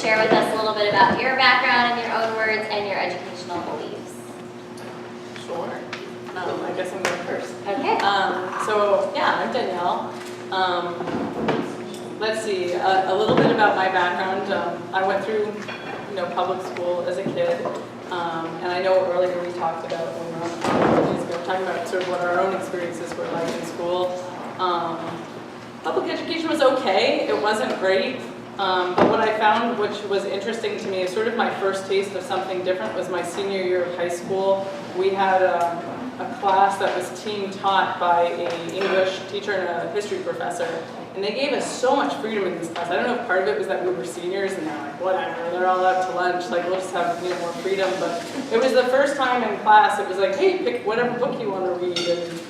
share with us a little bit about your background in your own words and your educational beliefs. Sure. I guess I'm going first. Okay. So yeah, I'm Danielle. Let's see, a little bit about my background. I went through, public school as a kid, and I know earlier we talked about when we were on the phone, talking about sort of what our own experiences were like in school. Public education was okay. It wasn't great. But what I found, which was interesting to me, is sort of my first taste of something different was my senior year of high school. We had a class that was team taught by an English teacher and a history professor. And they gave us so much freedom in this class. I don't know if part of it was that we were seniors and they're like, whatever, they're all out to lunch, like we'll just have more freedom. But it was the first time in class it was like, hey, pick whatever book you want to read and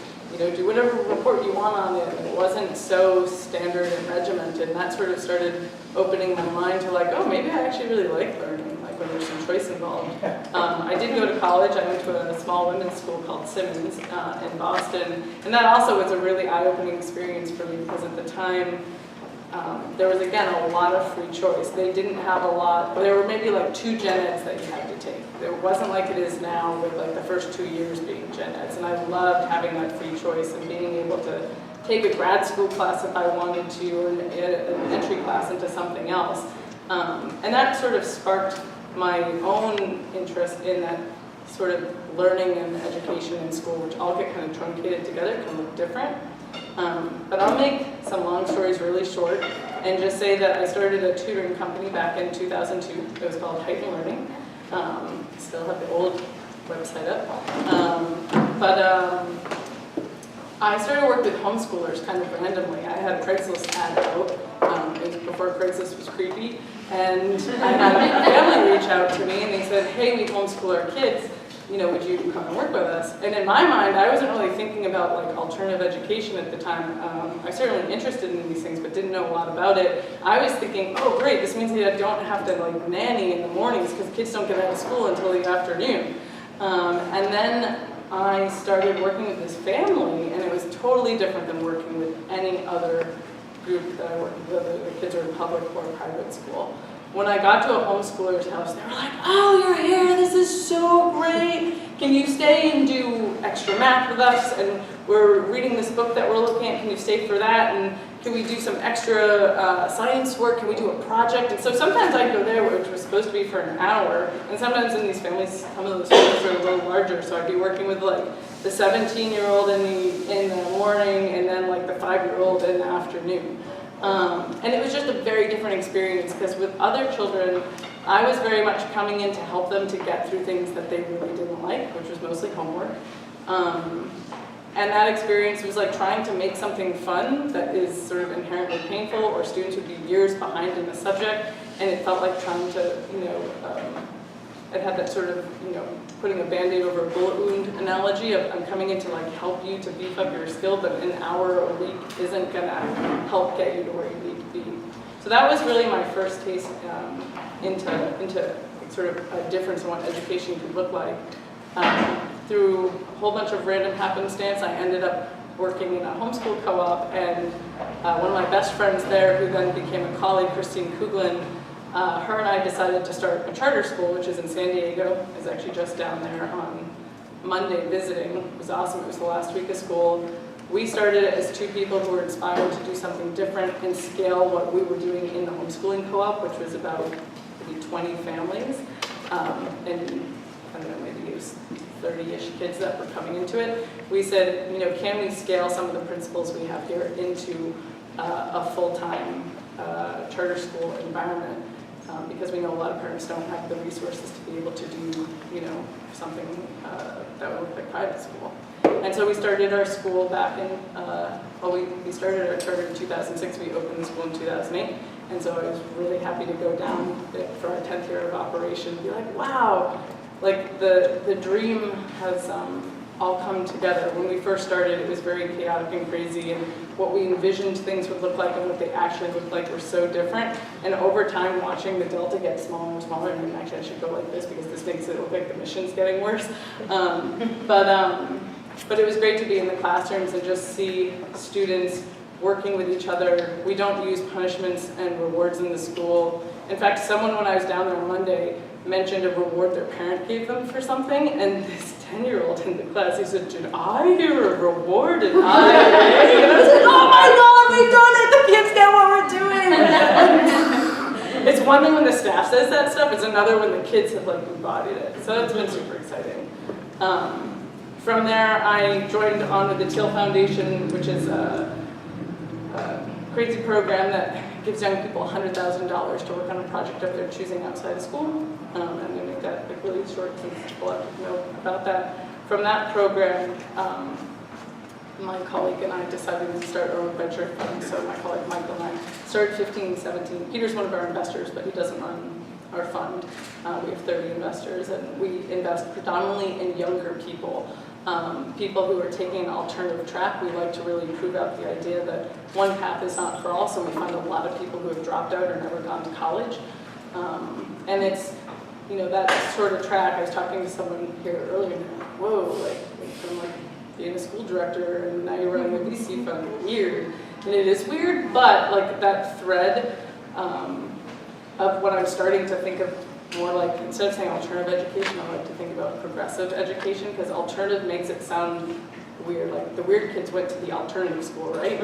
do whatever report you want on it. And it wasn't so standard and regimented. And that sort of started opening my mind to like, oh, maybe I actually really like learning, like when there's some choice involved. I did go to college. I went to a small women's school called Simmons in Boston. And that also was a really eye-opening experience for me because at the time, there was, again, a lot of free choice. They didn't have a lot, there were maybe like 2 gen eds that you had to take. It wasn't like it is now with like the first 2 years being gen eds. And I loved having that free choice and being able to take a grad school class if I wanted to, or an entry class into something else. And that sort of sparked my own interest in that sort of learning and education in school, which all get kind of truncated together, can look different. But I'll make some long stories really short and just say that I started a tutoring company back in 2002. It was called Heightened Learning. Still have the old website up. I started work with homeschoolers kind of randomly. I had a Craigslist ad out. It was before Craigslist was creepy. And I had a family reach out to me and they said, hey, we homeschool our kids. Would you come and work with us? And in my mind, I wasn't really thinking about like alternative education at the time. I was certainly interested in these things, but didn't know a lot about it. I was thinking, oh great, this means that I don't have to like nanny in the mornings because kids don't get out of school until the afternoon. And then I started working with this family, and it was totally different than working with any other group that I worked with, whether the kids are in public or private school. When I got to a homeschooler's house, they were like, oh, you're here, this is so great. Can you stay and do extra math with us? And we're reading this book that we're looking at, can you stay for that? And can we do some extra science work? Can we do a project? And so sometimes I'd go there, which was supposed to be for an hour, and sometimes in these families, some of those families are a little larger, so I'd be working with like the 17-year-old in the morning, and then like the 5-year-old in the afternoon. And it was just a very different experience because with other children, I was very much coming in to help them to get through things that they really didn't like, which was mostly homework. And that experience was like trying to make something fun that is sort of inherently painful, or students would be years behind in the subject, and it felt like trying to, it had that sort of, putting a Band-Aid over a bullet wound analogy of I'm coming in to like help you to beef up your skill, but an hour a week isn't gonna help get you to where you need to be. So that was really my first taste into sort of a difference in what education could look like. Through a whole bunch of random happenstance, I ended up working in a homeschool co-op, and one of my best friends there, who then became a colleague, Christine Kuglin, her and I decided to start a charter school, which is in San Diego. I was actually just down there on Monday visiting. It was awesome. It was the last week of school. We started it as 2 people who were inspired to do something different and scale what we were doing in the homeschooling co-op, which was about maybe 20 families. And I don't know, maybe it was 30-ish kids that were coming into it. We said, can we scale some of the principles we have here into a full-time charter school environment? Because we know a lot of parents don't have the resources to be able to do, something that would look like private school. And so we started our school back in, we started our charter in 2006, we opened the school in 2008. And so I was really happy to go down for our 10th year of operation and be like, wow, like the dream has all come together. When we first started, it was very chaotic and crazy, and what we envisioned things would look like and what they actually looked like were so different. And over time, watching the delta get smaller and smaller, and actually I should go like this because this makes it look like the mission's getting worse. But it was great to be in the classrooms and just see students working with each other. We don't use punishments and rewards in the school. In fact, someone when I was down there on Monday mentioned a reward their parent gave them for something, and this 10-year-old in the class, he said, "Did I hear a reward in IA?" And I was like, "Oh my God, we've done it! The kids know what we're doing!" It's one thing when the staff says that stuff, it's another when the kids have like embodied it. So that's been super exciting. From there, I joined on with the Teal Foundation, which is a crazy program that gives young people $100,000 to work on a project of their choosing outside of school. I'm going to make that like really short since people have to know about that. From that program, my colleague and I decided to start our own venture fund. So my colleague Michael and I started 15-17. Peter's one of our investors, but he doesn't run our fund. We have 30 investors, and we invest predominantly in younger people. People who are taking an alternative track. We like to really prove out the idea that one path is not for all, so we find a lot of people who have dropped out or never gone to college. And it's, you know, that sort of track. I was talking to someone here earlier, and they're like, whoa, like from like being a school director and now you're running a VC fund, weird. And it is weird, but like that thread of what I'm starting to think of more like, instead of saying alternative education, I like to think about progressive education, because alternative makes it sound weird. Like the weird kids went to the alternative school, right?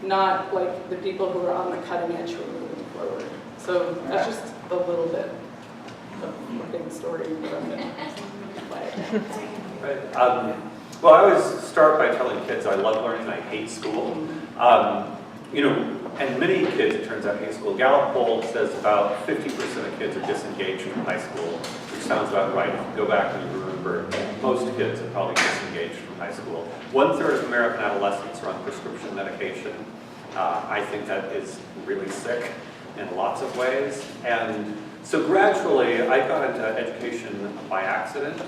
Not like the people who are on the cutting edge who are moving forward. So that's just a little bit of a big story that I'm going to play. Right. Well, I always start by telling kids I love learning, I hate school. You know, and many kids, it turns out, hate school. Gallup poll says about 50% of kids are disengaged from high school, which sounds about right. If you go back and you remember, most kids are probably disengaged from high school. 1/3 of American adolescents are on prescription medication. I think that is really sick in lots of ways. And so gradually, I got into education by accident.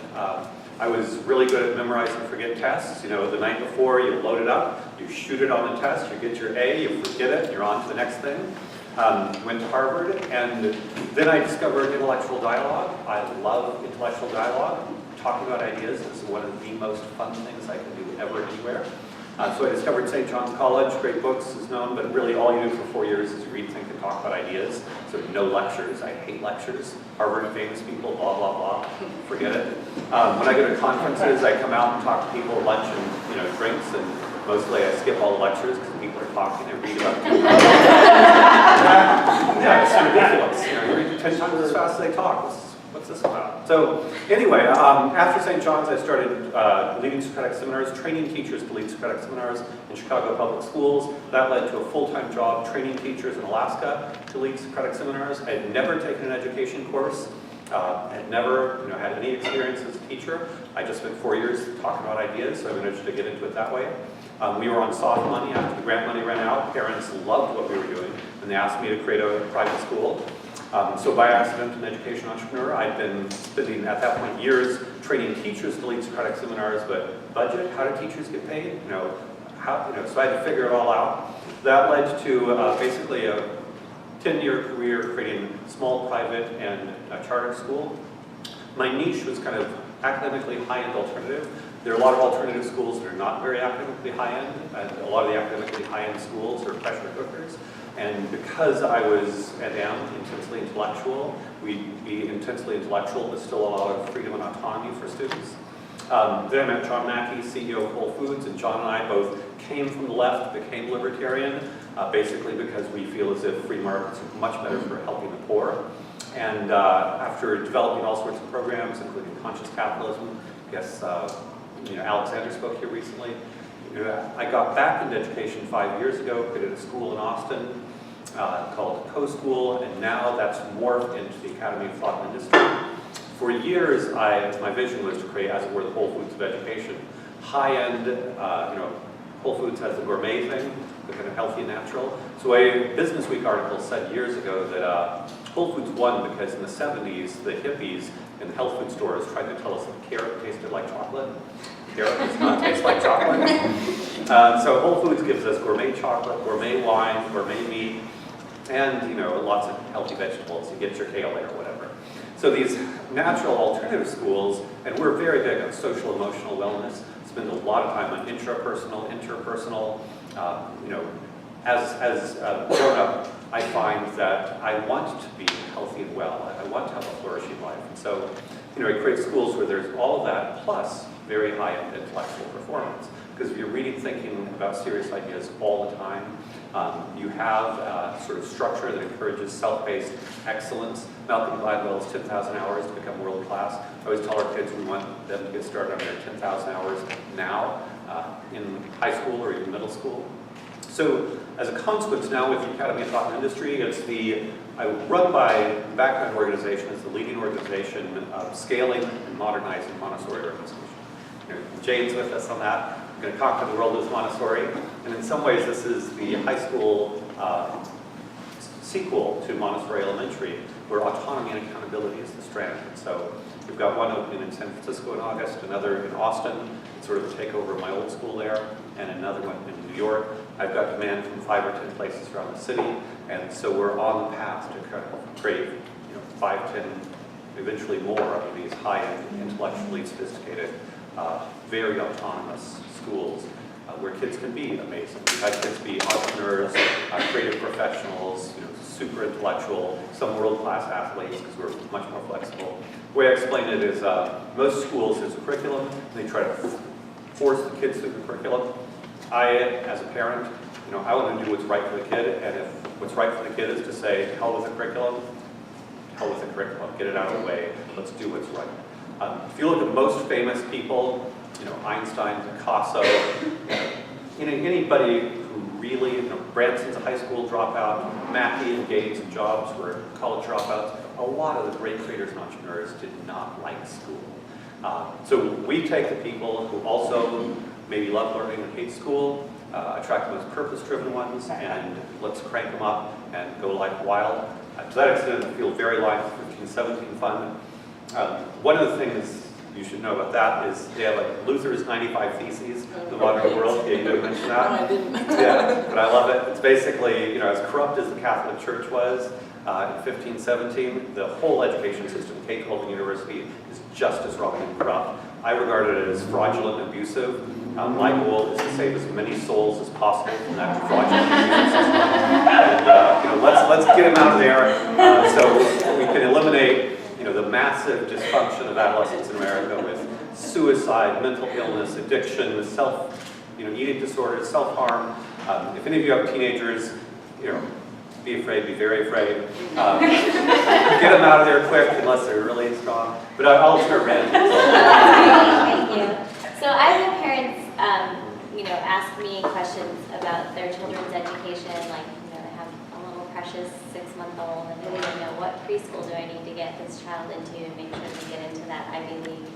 I was really good at memorizing forget tests. You know, the night before, you load it up, you shoot it on the test, you get your A, you forget it, you're on to the next thing. Went to Harvard, and then I discovered intellectual dialogue. I love intellectual dialogue. Talking about ideas is one of the most fun things I can do ever, anywhere. So I discovered St. John's College, great books is known, but really all you do for 4 years is read, think, and talk about ideas. So no lectures, I hate lectures. Harvard famous people, blah, blah, blah, forget it. When I go to conferences, I come out and talk to people, lunch and, you know, drinks, and mostly I skip all the lectures because people are talking, I read about people. Yeah, it's ridiculous. You know, you read 10 times as fast as they talk. What's this about? So anyway, after St. John's, I started leading Socratic seminars, training teachers to lead Socratic seminars in Chicago public schools. That led to a full-time job training teachers in Alaska to lead Socratic seminars. I had never taken an education course. Had never, you know, had any experience as a teacher. I just spent 4 years talking about ideas, so I managed to get into it that way. We were on soft money after the grant money ran out. Parents loved what we were doing, and they asked me to create a private school. So by accident, an education entrepreneur, I'd been spending, at that point, years training teachers to lead Socratic seminars, but budget, how do teachers get paid? You know, how, you know, so I had to figure it all out. That led to basically a 10-year career creating small private and a charter school. My niche was kind of academically high-end alternative. There are a lot of alternative schools that are not very academically high-end, and a lot of the academically high-end schools are pressure cookers. And because I was and am intensely intellectual, we'd be intensely intellectual, but still a lot of freedom and autonomy for students. Then I met John Mackey, CEO of Whole Foods, and John and I both came from the left, became libertarian, basically because we feel as if free markets are much better for helping the poor. And after developing all sorts of programs, including conscious capitalism, I guess you know, Alexander spoke here recently. You know, I got back into education 5 years ago, created a school in Austin called Co-School, and now that's morphed into the Academy of Thought and Industry. For years, my vision was to create, as it were, the Whole Foods of education. High-end, you know, Whole Foods has the gourmet thing, the kind of healthy and natural. So a Business Week article said years ago that Whole Foods won because in the 70s, the hippies in the health food stores tried to tell us that carrot tasted like chocolate. Carrot does not taste like chocolate. So Whole Foods gives us gourmet chocolate, gourmet wine, gourmet meat, and, you know, lots of healthy vegetables. You get your kale there or whatever. So these natural alternative schools, and we're very big on social emotional wellness, spend a lot of time on intrapersonal, interpersonal, You know, as grown up, I find that I want to be healthy and well. I want to have a flourishing life. And so, you know, I create schools where there's all of that plus very high-end intellectual performance. Because if you're reading, thinking about serious ideas all the time, you have a sort of structure that encourages self-paced excellence. Malcolm Gladwell's 10,000 hours to become world class. I always tell our kids we want them to get started on their 10,000 hours now in high school or even middle school. So as a consequence now with the Academy of Thought and Industry, I run by background organization as the leading organization of scaling and modernizing Montessori organization. You know, Jane's with us on that. We're going to conquer the world with Montessori. And in some ways this is the high school sequel to Montessori Elementary, where autonomy and accountability is the strand. And so we've got one opening in San Francisco in August, another in Austin, it's sort of a takeover of my old school there, and another one in New York. I've got demand from 5 or 10 places around the city, and so we're on the path to kind of create, you know, 5, 10, eventually more of these high-end, intellectually sophisticated, very autonomous schools where kids can be amazing. We've had kids be entrepreneurs, creative professionals, you know, super intellectual, some world-class athletes because we're much more flexible. The way I explain it is most schools, there's a curriculum, and they try to force the kids through the curriculum. I, as a parent, you know, I want to do what's right for the kid, and if what's right for the kid is to say, to hell with the curriculum, to hell with the curriculum, get it out of the way, let's do what's right. If you look at most famous people, you know, Einstein, Picasso, you know, anybody who really, you know, Branson's a high school dropout, Mackey and Gates and Jobs were college dropouts. A lot of the great creators and entrepreneurs did not like school. So we take the people who also maybe love learning and hate school, attract the most purpose-driven ones, and let's crank them up and go like wild. To that extent, I feel very like the 1517 Fund. One of the things you should know about that is they have like Luther's 95 Theses, the modern world. Yeah, you didn't mention that? No, I didn't. Yeah, but I love it. It's basically, you know, as corrupt as the Catholic Church was in 1517, the whole education system, K-12 and university, is just as rotten and corrupt. I regard it as fraudulent and abusive. My goal is to save as many souls as possible from that fraudulent and abusive system. And you know, let's get them out of there so we can eliminate, you know, the massive dysfunction of adolescents in America with suicide, mental illness, addiction, eating disorders, self-harm. If any of you have teenagers, you know, be afraid, be very afraid. Get them out of there quick unless they're really strong. But I'll start ranting. Thank you. So I've had parents, you know, ask me questions about their children's education, like, you know, they have a little precious 6-month-old and they don't know what preschool do I need to get this child into to make sure they get into that Ivy League,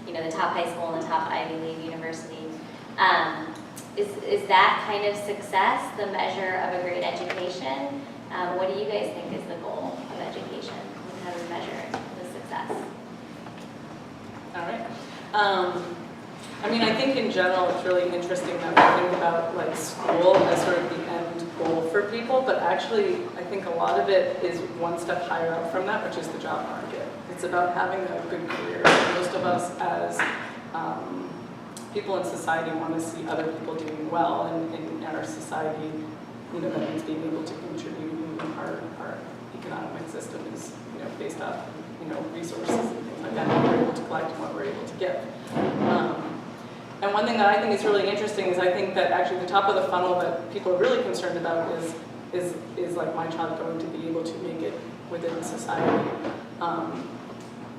you know, the top high school and the top Ivy League university. Is that kind of success the measure of a great education? What do you guys think is the goal of education? How do we measure the success? All right. I mean, I think in general it's really interesting that we think about like school as sort of the end goal for people, but actually I think a lot of it is one step higher up from that, which is the job market. It's about having a good career. Most of us as people in society want to see other people doing well, and in our society, you know, that means being able to contribute. Our economic system is, you know, based off, you know, resources and things like that, what we're able to collect and what we're able to give. And one thing that I think is really interesting is I think that actually the top of the funnel that people are really concerned about is like my child going to be able to make it within society.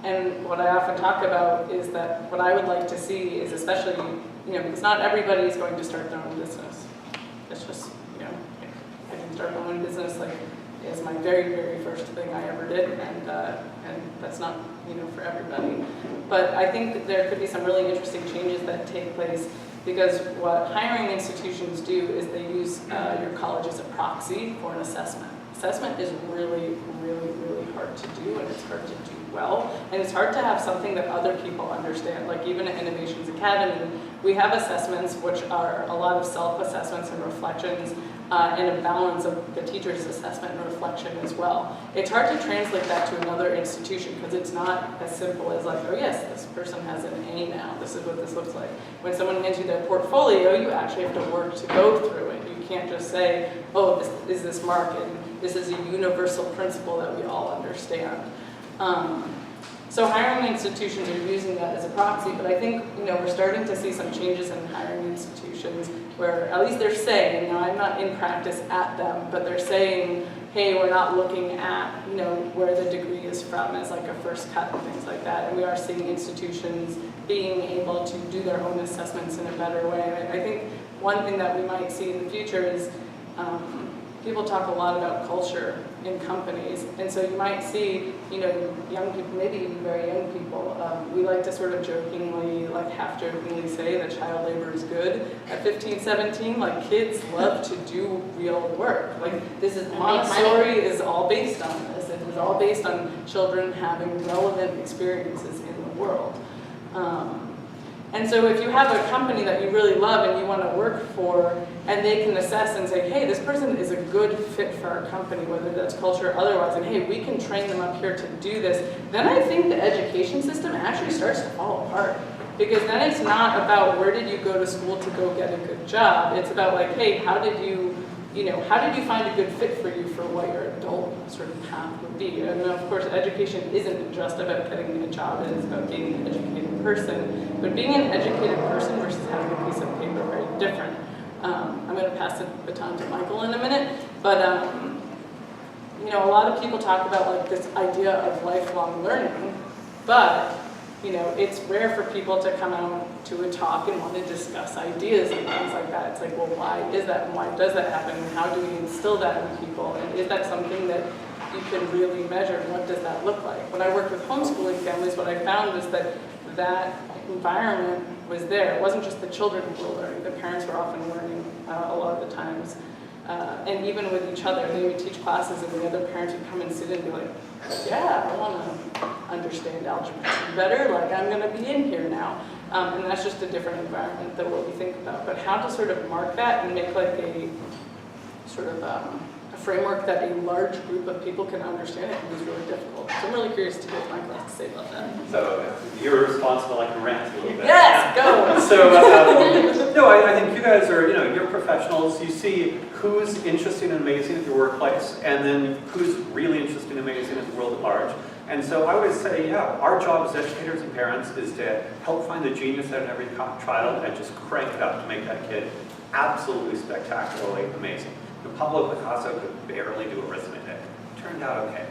And what I often talk about is that what I would like to see is, especially, you know, because not everybody is going to start their own business. It's just, you know, I can start my own business, like, is my very, very first thing I ever did, and that's not, you know, for everybody. But I think that there could be some really interesting changes that take place, because what hiring institutions do is they use your college as a proxy for an assessment. Assessment is really, really, really hard to do, and it's hard to do well, and it's hard to have something that other people understand. Like even at Innovations Academy, we have assessments which are a lot of self-assessments and reflections and a balance of the teacher's assessment and reflection as well. It's hard to translate that to another institution because it's not as simple as like, oh yes, this person has an A now, this is what this looks like. When someone hands you their portfolio, you actually have to work to go through it. You can't just say, oh, this is this mark, and this is a universal principle that we all understand. So hiring institutions are using that as a proxy, but I think we're starting to see some changes in hiring institutions where at least they're saying, now I'm not in practice at them, but they're saying, hey, we're not looking at where the degree is from as like a first cut and things like that. And we are seeing institutions being able to do their own assessments in a better way. And I think one thing that we might see in the future is people talk a lot about culture in companies, and so you might see, young people, maybe even very young people, we like to sort of jokingly, like half-jokingly say that child labor is good at 15, 17, like kids love to do real work. Like this is, Montessori is all based on this. It is all based on children having relevant experiences in the world. And so if you have a company that you really love and you want to work for, and they can assess and say, hey, this person is a good fit for our company, whether that's culture or otherwise, and hey, we can train them up here to do this, then I think the education system actually starts to fall apart. Because then it's not about where did you go to school to go get a good job. It's about like, hey, how did you find a good fit for you for what your adult sort of path would be? And of course, education isn't just about getting a job, it is about being an educated person. But being an educated person versus having a piece of paper are very different. I'm going to pass the baton to Michael in a minute, but a lot of people talk about like this idea of lifelong learning, but it's rare for people to come out to a talk and want to discuss ideas and things like that. It's like, well, why is that, and why does that happen, and how do we instill that in people, and is that something that you can really measure, and what does that look like? When I worked with homeschooling families, what I found was that environment was there. It wasn't just the children who were learning, the parents were often learning a lot of the times. And even with each other, they would teach classes and the other parents would come and sit and be like, yeah, I want to understand algebra better, like I'm going to be in here now. And that's just a different environment than what we think about. But how to sort of mark that and make like a sort of a framework that a large group of people can understand it is really difficult. So I'm really curious to hear what Michael has to say about that. So you're responsible, I can rant a little bit. Yes, go! So, no, I think you guys are, you're professionals. You see who's interesting and amazing at your workplace, and then who's really interesting and amazing at the world at large. And so I would say, yeah, our job as educators and parents is to help find the genius out of every child and just crank it up to make that kid absolutely spectacularly amazing. Pablo Picasso could barely do arithmetic. Turned out okay,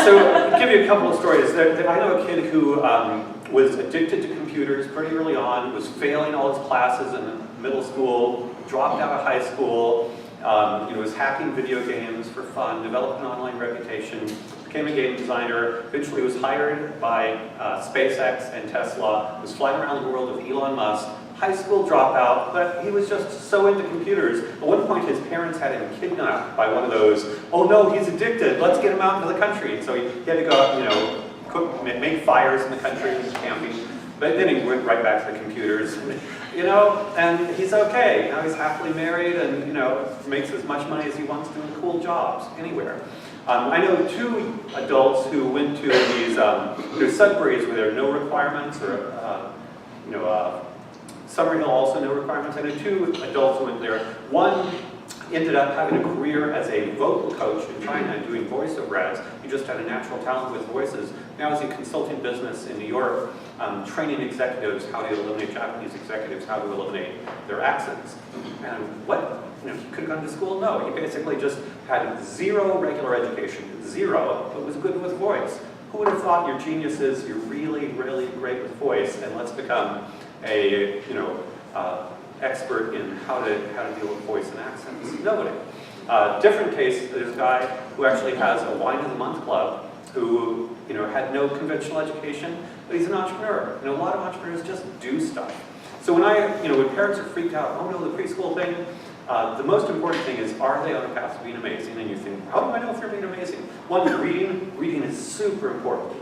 So I'll give you a couple of stories. I know a kid who was addicted to computers pretty early on, was failing all his classes in middle school, dropped out of high school, was hacking video games for fun, developed an online reputation, became a game designer, eventually was hired by SpaceX and Tesla, was flying around the world with Elon Musk, high school dropout, but he was just so into computers. At one point, his parents had him kidnapped by one of those, oh no, he's addicted, let's get him out into the country. And so he had to go out, cook, make fires in the country, camping. But then he went right back to the computers, and he's okay. Now he's happily married and, makes as much money as he wants doing cool jobs anywhere. I know two adults who went to these Sudbury's where there are no requirements, or Summerhill also no requirements. I know two adults who went there. One ended up having a career as a vocal coach in China and doing voiceover ads. He just had a natural talent with voices. Now he's in consulting business in New York, training executives how to eliminate Japanese executives, how to eliminate their accents. And what? He could have gone to school? No. He basically just had zero regular education, zero, but was good with voice. Who would have thought your genius is you're really, really great with voice, and let's become a expert in how to deal with voice and accents? Nobody. Different case, there's a guy who actually has a wine of the month club who had no conventional education, but he's an entrepreneur. A lot of entrepreneurs just do stuff. So when when parents are freaked out, oh no, the preschool thing, the most important thing is, are they on a path to being amazing? And you think, how do I know if they're being amazing? One, reading is super important.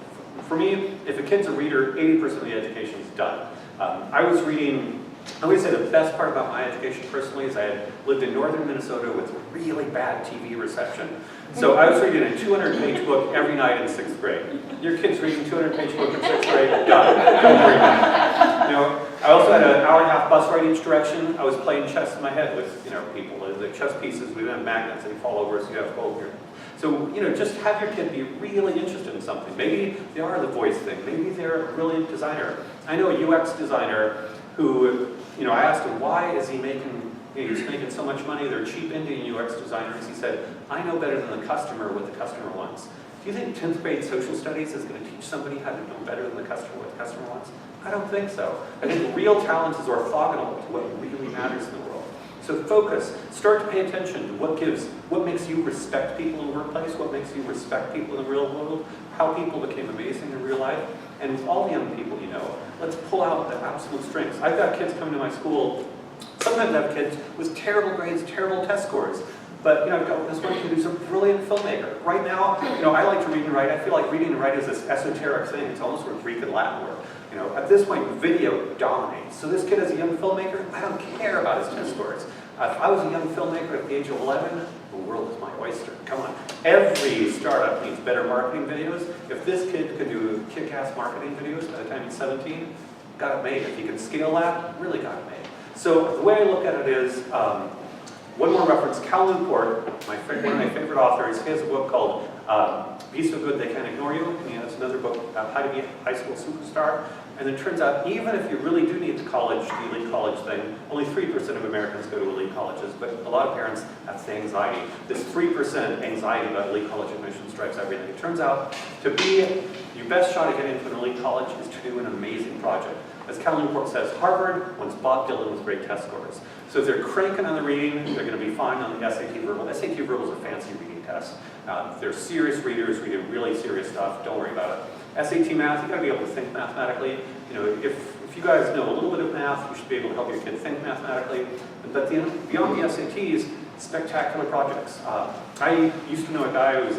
For me, if a kid's a reader, 80% of the education is done. I was reading I would say the best part about my education personally is I had lived in northern Minnesota with really bad TV reception. So I was reading a 200-page book every night in 6th grade. Your kid's reading a 200-page book in 6th grade, done. Don't worry about it. You know, I also had an hour-and-a-half bus ride each direction. I was playing chess in my head with, people. The chess pieces, we didn't have magnets, they fall over, so you have to hold here. So, just have your kid be really interested in something. Maybe they are the voice thing. Maybe they're a brilliant designer. I know a UX designer who, I asked him, why is he making, he's making so much money? They're cheap Indian UX designers. He said, I know better than the customer what the customer wants. Do you think 10th grade social studies is going to teach somebody how to know better than the customer what the customer wants? I don't think so. I think real talent is orthogonal to what really matters in the world. So focus, start to pay attention to what makes you respect people in the workplace, what makes you respect people in the real world, how people became amazing in real life, and with all the young people let's pull out the absolute strengths. I've got kids coming to my school, sometimes I have kids with terrible grades, terrible test scores, but I've got this one kid who's a brilliant filmmaker. Right now, I like to read and write. I feel like reading and writing is this esoteric thing. It's almost where Greek and Latin were. At this point, video dominates. So this kid is a young filmmaker. I don't care about his test scores. If I was a young filmmaker at the age of 11, the world is my oyster. Come on. Every startup needs better marketing videos. If this kid could do kick-ass marketing videos by the time he's 17, got it made. If he can scale that, really got it made. So the way I look at it is, one more reference, Cal Newport, one of my favorite authors, he has a book called Be So Good They Can't Ignore You, and he has another book about how to be a high school superstar. And it turns out, even if you really do need the elite college thing, only 3% of Americans go to elite colleges, but a lot of parents have the anxiety. This 3% anxiety about elite college admissions drives everything. It turns out, to be your best shot at getting into an elite college is to do an amazing project. As Cal Newport says, Harvard wants Bob Dylan with great test scores. So if they're cranking on the reading, they're going to be fine on the SAT Verbal. SAT Verbal is a fancy reading test. If they're serious readers reading really serious stuff, don't worry about it. SAT math, you've got to be able to think mathematically. If you guys know a little bit of math, you should be able to help your kid think mathematically. But beyond the SATs, spectacular projects. I used to know a guy who was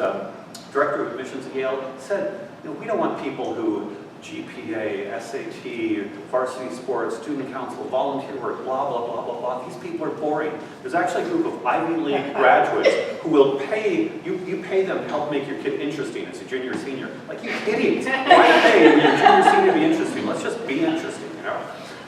director of admissions at Yale. He said, we don't want people who GPA, SAT, varsity sports, student council, volunteer work, blah, blah, blah, blah, blah. These people are boring. There's actually a group of Ivy League graduates who will pay, you pay them to help make your kid interesting as a junior or senior. Like, you idiots. Why pay your junior or senior to be interesting? Let's just be interesting,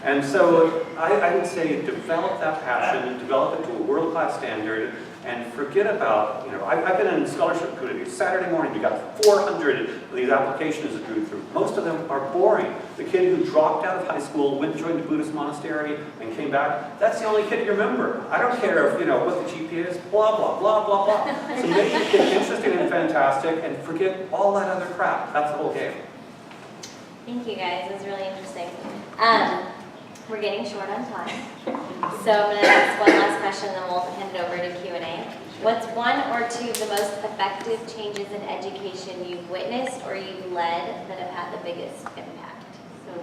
And so I would say develop that passion, develop it to a world-class standard, and forget about, I've been in scholarship communities. Saturday morning, we got 400 of these applications that drew through. Most of them are boring. The kid who dropped out of high school, went and joined a Buddhist monastery, and came back, that's the only kid you remember. I don't care if, what the GPA is, blah, blah, blah, blah, blah. So make your kid interesting and fantastic, and forget all that other crap. That's the whole game. Thank you, guys. It was really interesting. We're getting short on time. So I'm going to ask one last question, then we'll hand it over to Q&A. What's one or two of the most effective changes in education you've witnessed or you've led that have had the biggest impact? So,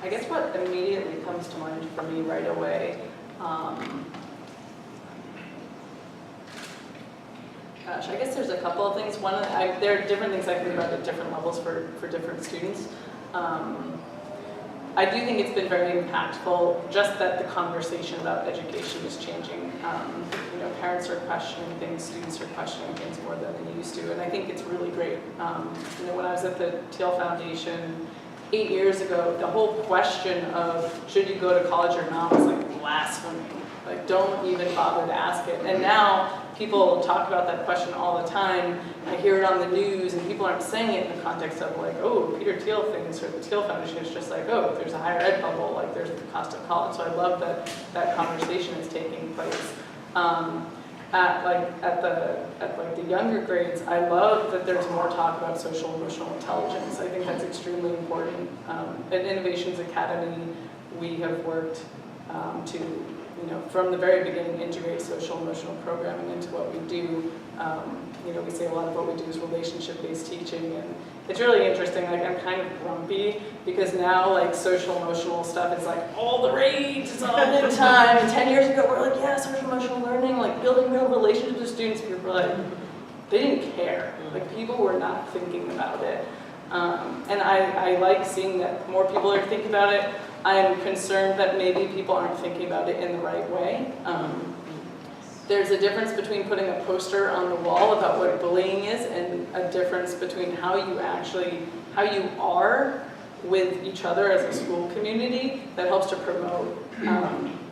I guess what immediately comes to mind for me right away, gosh, I guess there's a couple of things. One, there are different things I can think about at different levels for different students. I do think it's been very impactful just that the conversation about education is changing. Parents are questioning things, students are questioning things more than they used to, and I think it's really great. When I was at the Teal Foundation 8 years ago, the whole question of should you go to college or not was like blasphemy. Like, don't even bother to ask it. And now people talk about that question all the time. I hear it on the news, and people aren't saying it in the context of like, oh, Peter Thiel thinks, or the Teal Foundation. It's just like, oh, if there's a higher ed bubble, like there's the cost of college. So I love that that conversation is taking place. At the younger grades, I love that there's more talk about social emotional intelligence. I think that's extremely important. At Innovations Academy, we have worked to, from the very beginning, integrate social emotional programming into what we do. We say a lot of what we do is relationship-based teaching, and it's really interesting. Like, I'm kind of grumpy because now, like, social emotional stuff is like all the rage, it's all the time. And 10 years ago, we're like, yeah, social emotional learning, like building real relationships with students. People were like, they didn't care. Like, people were not thinking about it. And I like seeing that more people are thinking about it. I'm concerned that maybe people aren't thinking about it in the right way. There's a difference between putting a poster on the wall about what bullying is and a difference between how you are with each other as a school community that helps to promote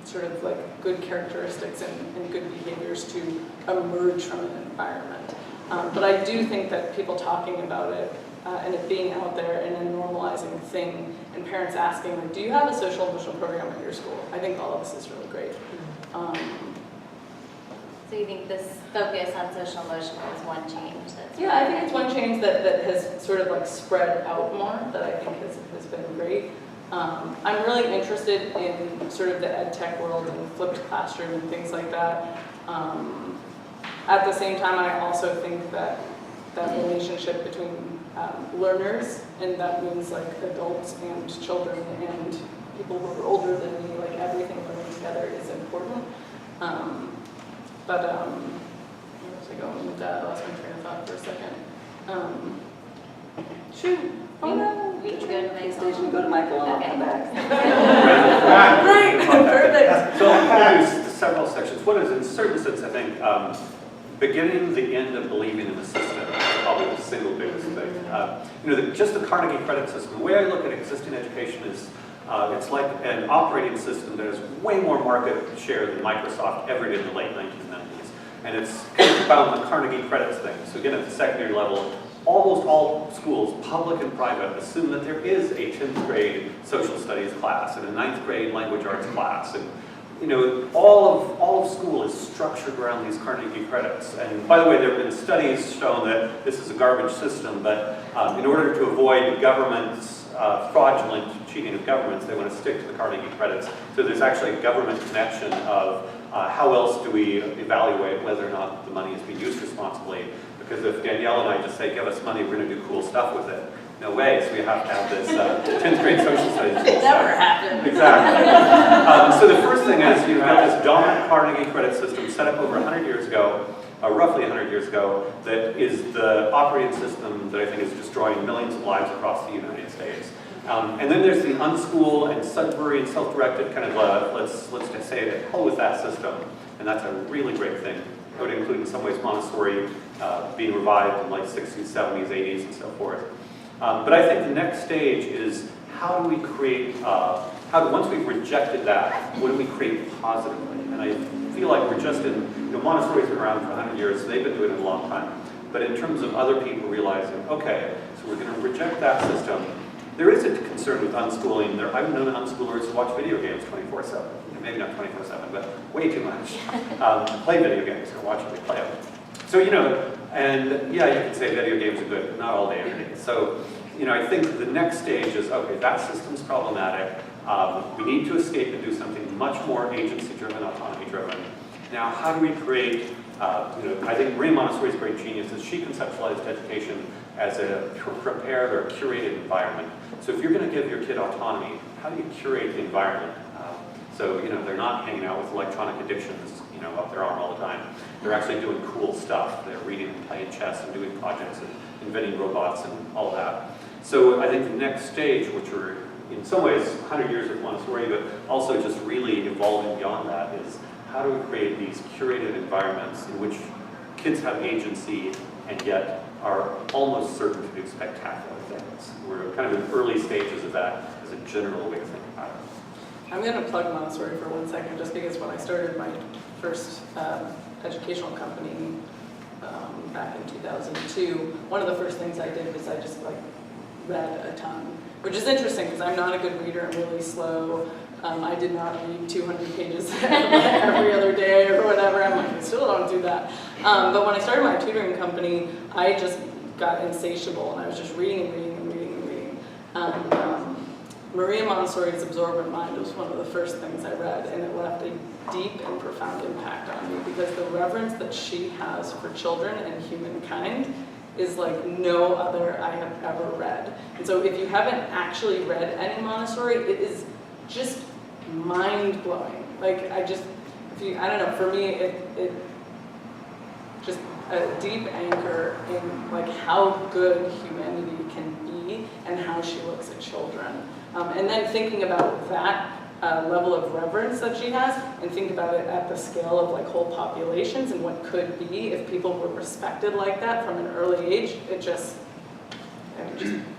sort of like good characteristics and good behaviors to emerge from an environment. But I do think that people talking about it and it being out there and a normalizing thing, and parents asking, like, do you have a social emotional program at your school? I think all of this is really great. So you think this focus on social emotional is one change that's... Yeah, I think it's one change that has sort of like spread out more that I think has been great. I'm really interested in sort of the ed tech world and flipped classroom and things like that. At the same time, I also think that relationship between learners, and that means like adults and children and people who are older than me, like everything learning together is important. Where was I going with that? I lost my train of thought for a second. Shoot. Oh no. We can go to Michael. Station, go to Michael and I'll come back. Great. Perfect. So I'll introduce several sections. One is, in a certain sense, I think, beginning the end of believing in the system is probably the single biggest thing. Just the Carnegie credit system, the way I look at existing education is it's like an operating system that has way more market share than Microsoft ever did in the late 1990s. And it's kind of found the Carnegie credits thing. So again, at the secondary level, almost all schools, public and private, assume that there is a 10th grade social studies class and a 9th grade language arts class. And all of school is structured around these Carnegie credits. And by the way, there have been studies showing that this is a garbage system, but in order to avoid government's fraudulent cheating of governments, they want to stick to the Carnegie credits. So there's actually a government connection of how else do we evaluate whether or not the money is being used responsibly. Because if Danielle and I just say, give us money, we're going to do cool stuff with it. No way, so we have to have this 10th grade social studies. It never happened. Exactly. So the first thing is you've got this dominant Carnegie credit system set up over 100 years ago, roughly 100 years ago, that is the operating system that I think is destroying millions of lives across the United States. And then there's the unschool and Sudbury and self-directed kind of, let's just say it, hell with that system. And that's a really great thing. I would include in some ways Montessori being revived in like 60s, 70s, 80s, and so forth. But I think the next stage is how do we create, once we've rejected that, what do we create positively? And I feel like we're just in, Montessori's been around for 100 years, so they've been doing it a long time. But in terms of other people realizing, okay, so we're going to reject that system. There is a concern with unschooling. I've known unschoolers who watch video games 24/7. Maybe not 24/7, but way too much. Play video games or watch them, play them. So, and yeah, you can say video games are good, but not all day every day. So, I think the next stage is, okay, that system's problematic. We need to escape and do something much more agency-driven, autonomy-driven. Now, how do we create, I think Marie Montessori's great genius is she conceptualized education as a prepared or curated environment. So if you're going to give your kid autonomy, how do you curate the environment? So, they're not hanging out with electronic addictions, up their arm all the time. They're actually doing cool stuff. They're reading and playing chess and doing projects and inventing robots and all of that. So I think the next stage, which are in some ways 100 years of Montessori, but also just really evolving beyond that, is how do we create these curated environments in which kids have agency and yet are almost certain to do spectacular things. We're kind of in early stages of that as a general way to think about it. I'm going to plug Montessori for 1 second, just because when I started my first educational company back in 2002, one of the first things I did was I just read a ton, which is interesting because I'm not a good reader. I'm really slow. I did not read 200 pages every other day or whatever. I'm like, I still don't do that. But when I started my tutoring company, I just got insatiable, and I was just reading and reading and reading and reading. Maria Montessori's Absorbent Mind was one of the first things I read, and it left a deep and profound impact on me because the reverence that she has for children and humankind is like no other I have ever read. And so if you haven't actually read any Montessori, it is just mind-blowing. I don't know, for me, it just a deep anchor in how good humanity can be and how she looks at children. And then thinking about that level of reverence that she has, and think about it at the scale of like whole populations and what could be if people were respected like that from an early age, it just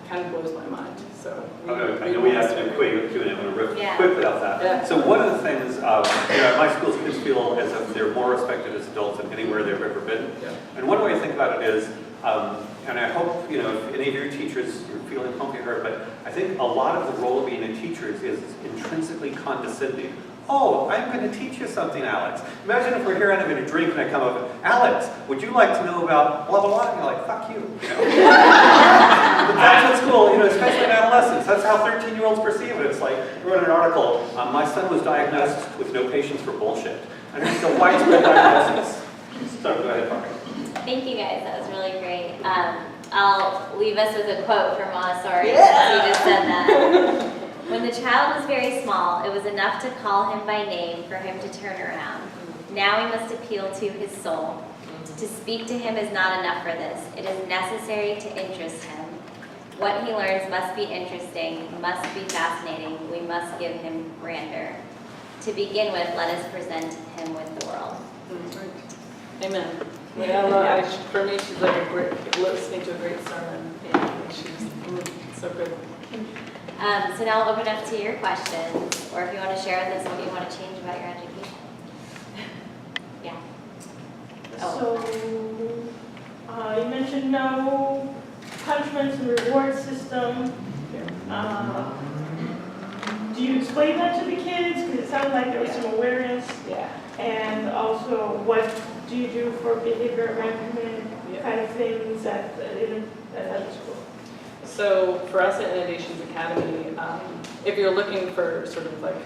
kind of blows my mind. So I know we have to do quick Q&A. I'm going to riff Yeah. quickly off that. Yeah. So one of the things, at my schools, kids feel as if they're more respected as adults than anywhere they've ever been. Yeah. And one way to think about it is, and I hope, if any of your teachers, you're feeling hopefully heard, but I think a lot of the role of being a teacher is intrinsically condescending. Oh, I'm going to teach you something, Alex. Imagine if we're here having a drink and I come up, Alex, would you like to know about blah, blah, blah? And you're like, fuck you. But that's what school, especially in adolescence, that's how 13-year-olds perceive it. It's like, I wrote an article, my son was diagnosed with no patience for bullshit. And it's a widespread diagnosis. So go ahead, Parker. Thank you guys, that was really great. I'll leave us with a quote from Montessori, since you just said that. When the child was very small, it was enough to call him by name for him to turn around. Now we must appeal to his soul. To speak to him is not enough for this. It is necessary to interest him. What he learns must be interesting, must be fascinating. We must give him grandeur. To begin with, let us present him with the world. Amen. Yeah, for me, she's like listening to a great sermon. She's so good. So now I'll open up to your questions, or if you want to share with us what you want to change about your education. Yeah. So, you mentioned no punishments and reward system. Do you explain that to the kids? Because it sounded like there was some awareness. Yeah. And also, what do you do for behavior management kind of things at the school? So for us at Innovations Academy, if you're looking for sort of like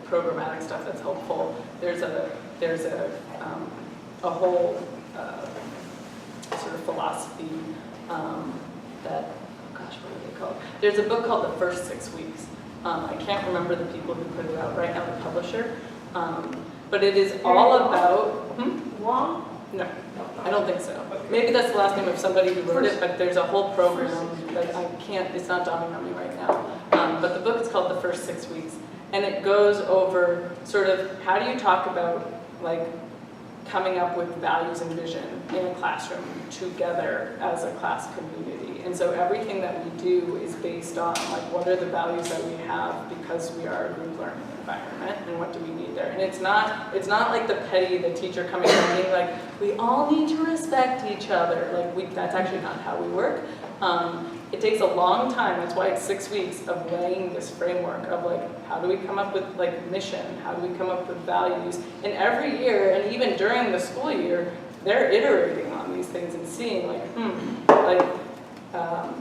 programmatic stuff that's helpful, there's a whole sort of philosophy that, oh gosh, what are they called? There's a book called The First 6 Weeks. I can't remember the people who put it out right now, the publisher, but it is all about. Long? No, I don't think so. Maybe that's the last name of somebody who wrote it, but there's a whole program that it's not dawning on me right now. But the book is called The First 6 Weeks, and it goes over sort of how do you talk about like coming up with values and vision in a classroom together as a class community. And so everything that we do is based on like what are the values that we have because we are a group learning environment and what do we need there. And it's not like the teacher coming in and being like, we all need to respect each other. Like that's actually not how we work. It takes a long time, that's why it's 6 weeks of laying this framework of like, how do we come up with like mission? How do we come up with values? And every year, and even during the school year, they're iterating on these things and seeing like,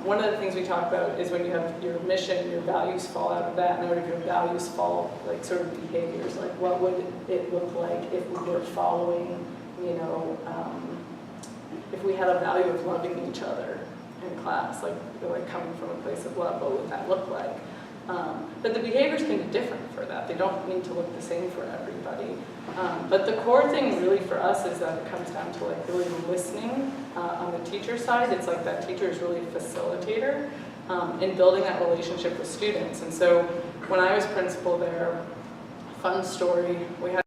one of the things we talk about is when you have your mission, your values fall out of that, and if your values fall, like sort of behaviors, like what would it look like if we were following, if we had a value of loving each other in class, like coming from a place of love, what would that look like? But the behaviors can be different for that. They don't need to look the same for everybody. But the core thing really for us is that it comes down to like really listening on the teacher side. It's like that teacher is really a facilitator in building that relationship with students. And so when I was principal there, fun story, we had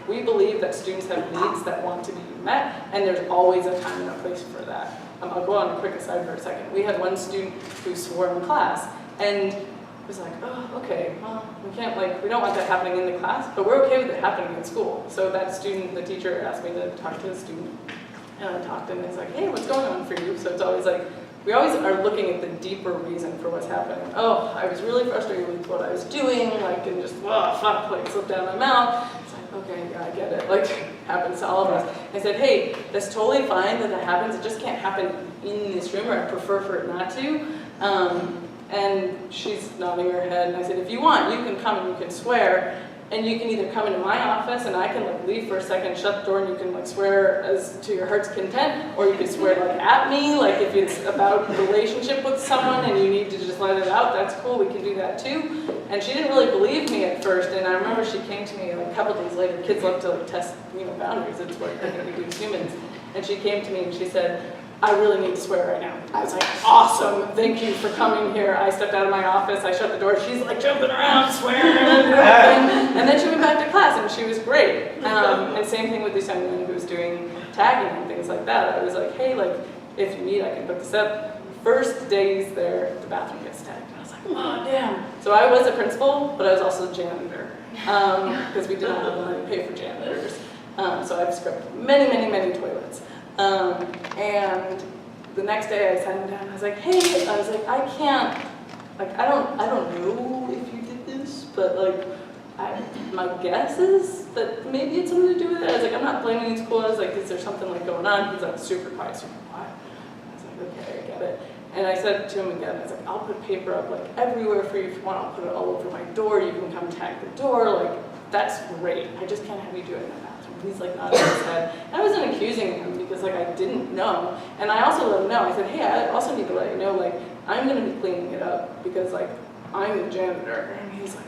we believe that students have needs that want to be met, and there's always a time and a place for that. I'll go on a quick aside for a second. We had one student who swore in class, and was like, oh, okay, well, we don't want that happening in the class, but we're okay with it happening in school. So that student, the teacher asked me to talk to the student, and I talked to him, and it's like, hey, what's going on for you? So it's always like, we always are looking at the deeper reason for what's happening. Oh, I was really frustrated with what I was doing, and just, fuck, slipped down my mouth. Okay, yeah, I get it. Happens to all of us. I said, hey, that's totally fine that happens. It just can't happen in this room, or I prefer for it not to. And she's nodding her head, and I said, if you want, you can come and you can swear. and you can either come into my office and I can like leave for a second, shut the door, and you can like swear as to your heart's content, or you can swear like at me, like if it's about a relationship with someone and you need to just let it out, that's cool, we can do that too. And she didn't really believe me at first, and I remember she came to me like a couple days later. Kids love to like test, boundaries. It's what they're going to do as humans. And she came to me and she said, I really need to swear right now. I was like, awesome, thank you for coming here. I stepped out of my office, I shut the door, she's like jumping around, swearing, and then she went back to class and she was great. And same thing with this young woman who was doing tagging and things like that. I was like, hey, like, if you need, I can put this up. First days there, the bathroom gets tagged. I was like, oh, damn. So I was a principal, but I was also a janitor, because we didn't have the money to pay for janitors. So I've scrubbed many, many, many toilets. And the next day I sat him down, I was like, hey, I was like, I can't, like, I don't know if you did this, but like, my guess is that maybe it's something to do with it. I was like, I'm not blaming the school. I was like, is there something like going on? He's like, super quiet, super quiet. I was like, okay, I get it. And I said to him again, I was like, I'll put paper up like everywhere for you if you want. I'll put it all over my door. You can come tag the door. Like, that's great. I just can't have you do it in the bathroom. He's like nodding his head. And I wasn't accusing him because like I didn't know. And I also let him know. I said, hey, I also need to let you know, like, I'm going to be cleaning it up because like I'm the janitor. And he's like,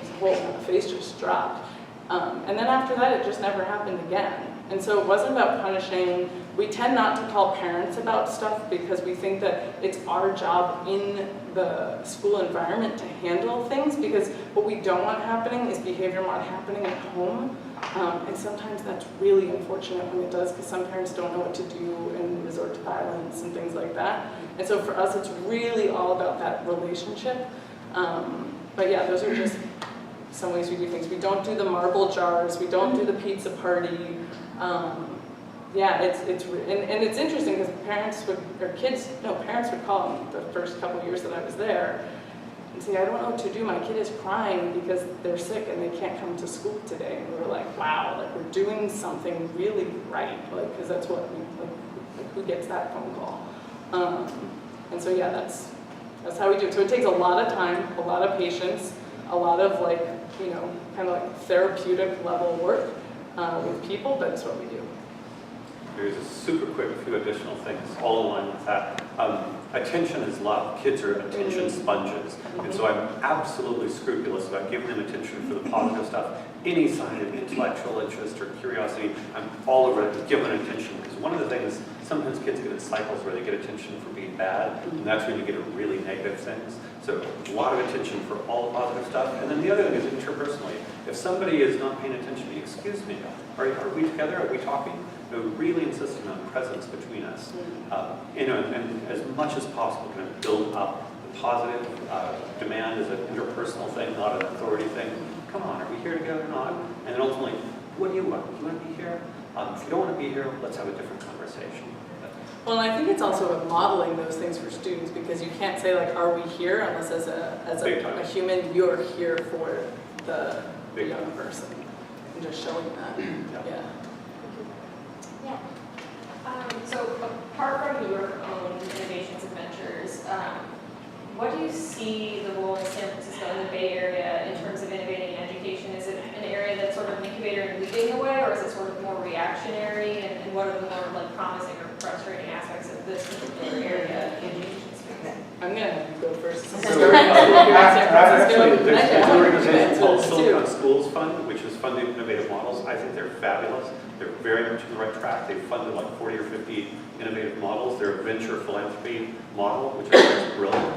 his whole face just dropped. And then after that, it just never happened again. And so it wasn't about punishing. We tend not to call parents about stuff because we think that it's our job in the school environment to handle things, because what we don't want happening is behavior not happening at home. And sometimes that's really unfortunate when it does, because some parents don't know what to do and resort to violence and things like that. And so for us, it's really all about that relationship. But yeah, those are just some ways we do things. We don't do the marble jars. We don't do the pizza party. Yeah, and it's interesting because parents would call me the first couple of years that I was there and say, I don't know what to do. My kid is crying because they're sick and they can't come to school today. And we were like, wow, like we're doing something really right, like, because that's what we, like, who gets that phone call? And so yeah, that's how we do it. So it takes a lot of time, a lot of patience, a lot of like, kind of like therapeutic level work with people, but it's what we do. There's a super quick few additional things all in line with that. Attention is love. Kids are attention sponges. And so I'm absolutely scrupulous about giving them attention for the positive stuff. Any sign of intellectual interest or curiosity, I'm all over it, give them attention. Because one of the things, sometimes kids get in cycles where they get attention for being bad, and that's when you get really negative things. So a lot of attention for all the positive stuff. And then the other thing is interpersonally. If somebody is not paying attention to me, excuse me, are we together? Are we talking? Really insisting on presence between us, and as much as possible, kind of build up the positive. Demand is an interpersonal thing, not an authority thing. Come on, are we here together or not? And then ultimately, what do you want? Do you want to be here? If you don't want to be here, let's have a different conversation. Well, and I think it's also about modeling those things for students, because you can't say like, are we here, unless as a human, you're here for the young person, and just showing that. Yeah. So apart from your own innovations and ventures, what do you see the role in San Francisco and the Bay Area in terms of innovating education? Is it an area that's sort of incubator and leading the way, or is it sort of more reactionary? And what are the more like promising or frustrating aspects of this particular area in education space? I'm going to have you go first. Actually, there's an organization called Silicon Schools Fund, which is funding innovative models. I think they're fabulous. They're very much on the right track. They've funded like 40 or 50 innovative models. They're a venture philanthropy model, which I think is brilliant.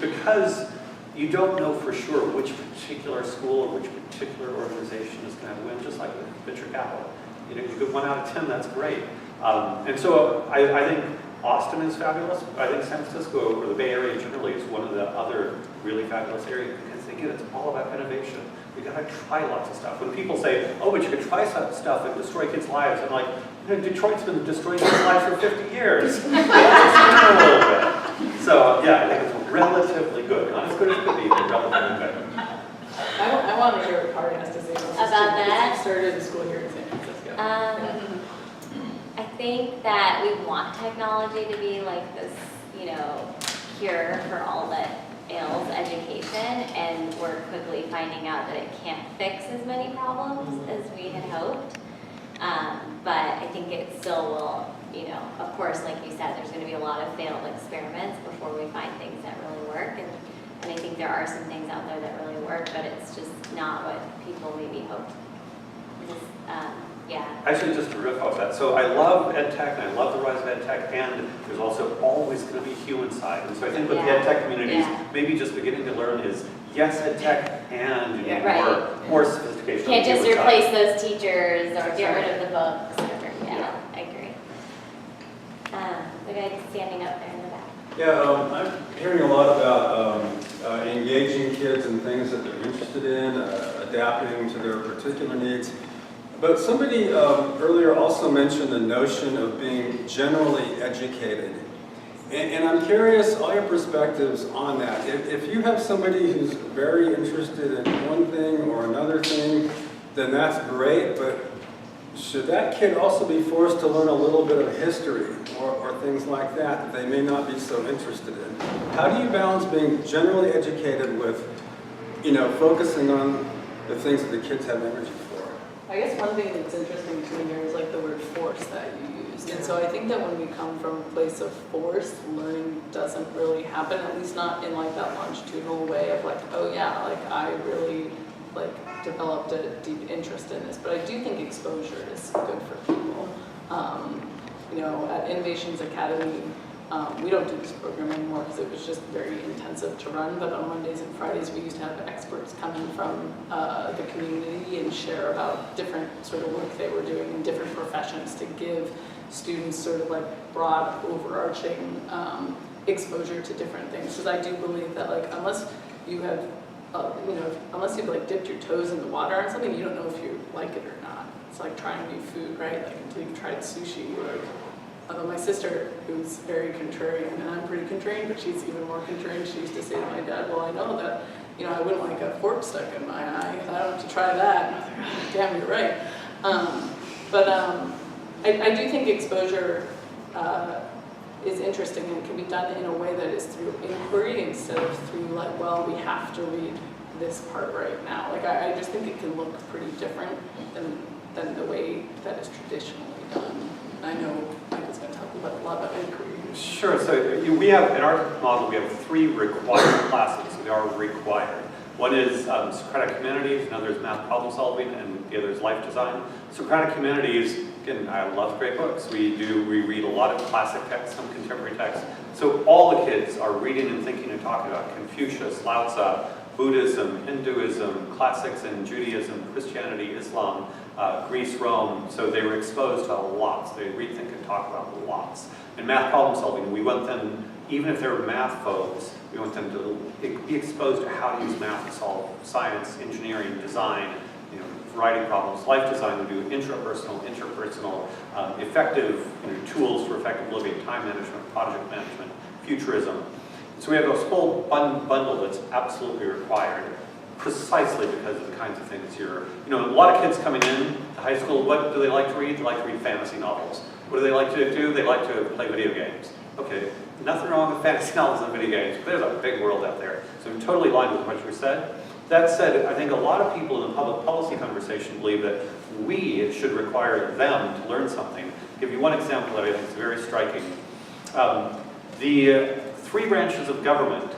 Because you don't know for sure which particular school or which particular organization is going to win, just like with venture capital. You get 1 out of 10, that's great. And so I think Austin is fabulous. I think San Francisco, or the Bay Area generally, is one of the other really fabulous areas, because again, it's all about innovation. You got to try lots of stuff. When people say, oh, but you could try some stuff and destroy kids' lives, I'm like, Detroit's been destroying kids' lives for 50 years. Let's a little bit. So yeah, I think it's relatively good. Not as good as it could be, but relatively good. I want to hear what Kari has to say about that. You started the school here in San Francisco. I think that we want technology to be like this, cure for all that ails education, and we're quickly finding out that it can't fix as many problems as we had hoped. But I think it still will, you know, of course, like you said, there's going to be a lot of failed experiments before we find things that really work. And I think there are some things out there that really work, but it's just not what people maybe hoped. Just, yeah. Actually, just to riff off that, so I love ed tech and I love the rise of ed tech, and there's also always going to be human side. And so I think with the ed tech communities, maybe just beginning to learn is yes, ed tech, and you need more sophistication. Can't on the just human replace side. those teachers or get rid of the books. Yeah, I agree. The guy standing up there in the back. Yeah, I'm hearing a lot about engaging kids in things that they're interested in, adapting to their particular needs. But somebody earlier also mentioned the notion of being generally educated. And I'm curious, all your perspectives on that. If you have somebody who's very interested in one thing or another thing, then that's great, but should that kid also be forced to learn a little bit of history or things like that they may not be so interested in? How do you balance being generally educated with, you know, focusing on the things that the kids have energy for? I guess one thing that's interesting to me here is like the word force that you used. And so I think that when we come from a place of force, learning doesn't really happen, at least not in like that longitudinal way of like, oh yeah, like I really like developed a deep interest in this. But I do think exposure is good for people. You know, at Innovations Academy, we don't do this program anymore because it was just very intensive to run, but on Mondays and Fridays we used to have experts coming from the community and share about different sort of work they were doing in different professions to give students sort of like broad overarching exposure to different things. Because I do believe that like unless you have, you know, unless you've like dipped your toes in the water on something, you don't know if you like it or not. It's like trying new food, right? Like until you've tried sushi or although my sister, who's very contrarian, and I'm pretty contrarian, but she's even more contrarian, she used to say to my dad, well, I know that, you know, I wouldn't like a fork stuck in my eye. I don't have to try that. And I was like, oh, damn, you're right. I do think exposure is interesting and can be done in a way that is through inquiry instead of through like, well, we have to read this part right now. Like, I just think it can look pretty different than the way that is traditionally done. I know Michael's going to talk about a lot about inquiry. Sure. So we have, in our model, we have 3 required classes. So they are required. One is Socratic Humanities, another is Math Problem Solving, and the other is Life Design. Socratic Humanities, again, I love great books. We read a lot of classic texts, some contemporary texts. So all the kids are reading and thinking and talking about Confucius, Lao Tzu, Buddhism, Hinduism, classics in Judaism, Christianity, Islam, Greece, Rome. So they were exposed to lots. They read, think, and talk about lots. And math problem solving, we want them, even if they're math folks, we want them to be exposed to how to use math to solve science, engineering, design, you know, variety of problems. Life design, we do interpersonal, effective tools for effective living, time management, project management, futurism. So we have a whole bundle that's absolutely required, precisely because of the kinds of things a lot of kids coming in to high school, what do they like to read? They like to read fantasy novels. What do they like to do? They like to play video games. Okay, nothing wrong with fantasy novels and video games, but there's a big world out there. So I'm totally aligned with what you said. That said, I think a lot of people in the public policy conversation believe that we should require them to learn something. I'll give you one example that I think is very striking. The 3 branches of government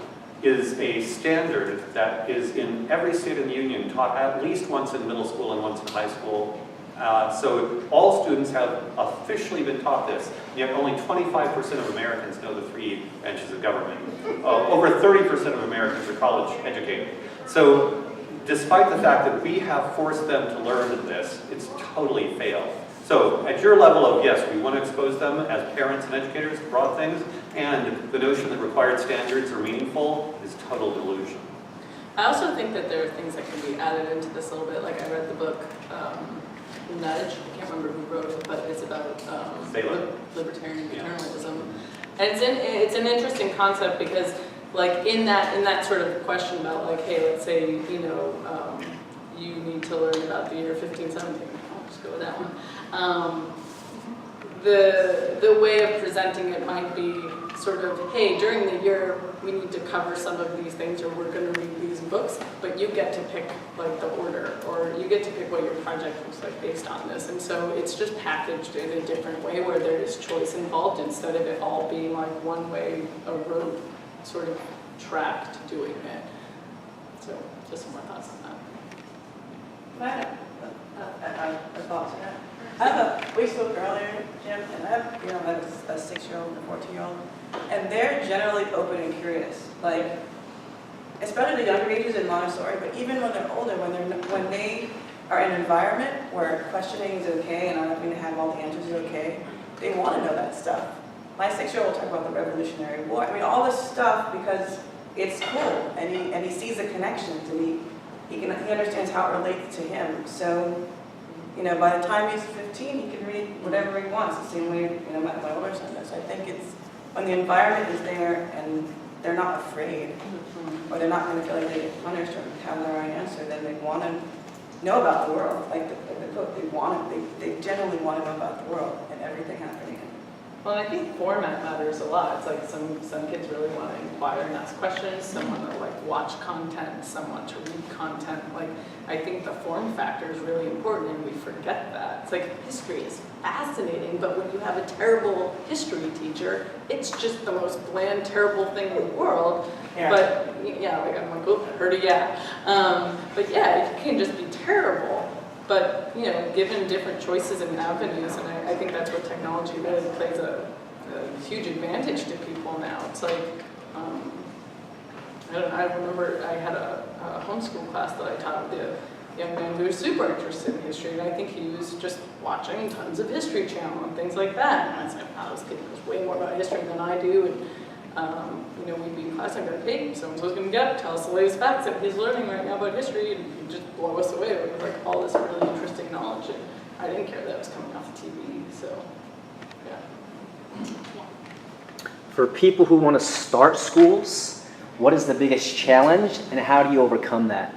is a standard that is in every state in the union, taught at least once in middle school and once in high school. So all students have officially been taught this, yet only 25% of Americans know the 3 branches of government. Over 30% of Americans are college educated. So despite the fact that we have forced them to learn this, it's totally failed. So at your level of, yes, we want to expose them as parents and educators to broad things, and the notion that required standards are meaningful is total delusion. I also think that there are things that can be added into this a little bit. Like I read the book Nudge. I can't remember who wrote it, but it's about libertarian paternalism. And it's an interesting concept because, like in that sort of question about like, hey, let's say you need to learn about the year 1517. I'll just go with that one. the way of presenting it might be sort of, hey, during the year, we need to cover some of these things, or we're going to read these books, but you get to pick like the order, or you get to pick what your project looks like based on this. And so it's just packaged in a different way where there is choice involved instead of it all being like one way, a road sort of track to doing it. So just some more thoughts on that. I have a thought to that. We spoke earlier, Jim, and I have, I have a 6-year-old and a 14-year-old, and they're generally open and curious. Like, especially the younger ages in Montessori, but even when they're older, when they are in an environment where questioning is okay and not having to have all the answers is okay, they want to know that stuff. My 6-year-old will talk about the Revolutionary War. I mean, all this stuff because it's cool, and he sees the connections, and he understands how it relates to him. So, by the time he's 15, he can read whatever he wants, the same way, my older son does. I think it's when the environment is there and they're not afraid, or they're not going to feel like they get punished or have their own answer, then they want to know about the world. Like the book, they generally want to know about the world and everything happening. Well, I think format matters a lot. It's like some kids really want to inquire and ask questions, some want to like watch content, some want to read content. Like, I think the form factor is really important, and we forget that. It's like history is fascinating, but when you have a terrible history teacher, it's just the most bland, terrible thing in the world. Yeah. But yeah, like I'm like, oh, I heard a yeah. But yeah, it can just be terrible. But, given different choices and avenues, and I think that's where technology really plays a huge advantage to people now. It's like, I don't know, I remember I had a homeschool class that I taught with a young man who was super interested in history, and I think he was just watching tons of History Channel and things like that. And I was like, wow, this kid knows way more about history than I do. And, we'd be in class, and I'd go, hey, so-and-so's going to get up, tell us the latest facts that he's learning right now about history, and he'd just blow us away with like all this really interesting knowledge. And I didn't care that it was coming off the TV, so yeah. For people who want to start schools, what is the biggest challenge, and how do you overcome that?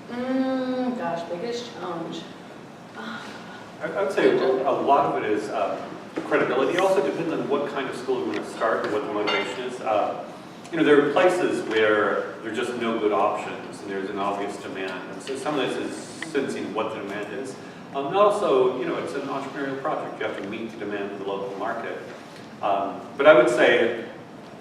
Gosh, biggest challenge. I would say a lot of it is credibility. It also depends on what kind of school you want to start and what the motivation is. There are places where there are just no good options and there's an obvious demand. And so some of this is sensing what the demand is. And also, it's an entrepreneurial project. You have to meet the demand of the local market. But I would say,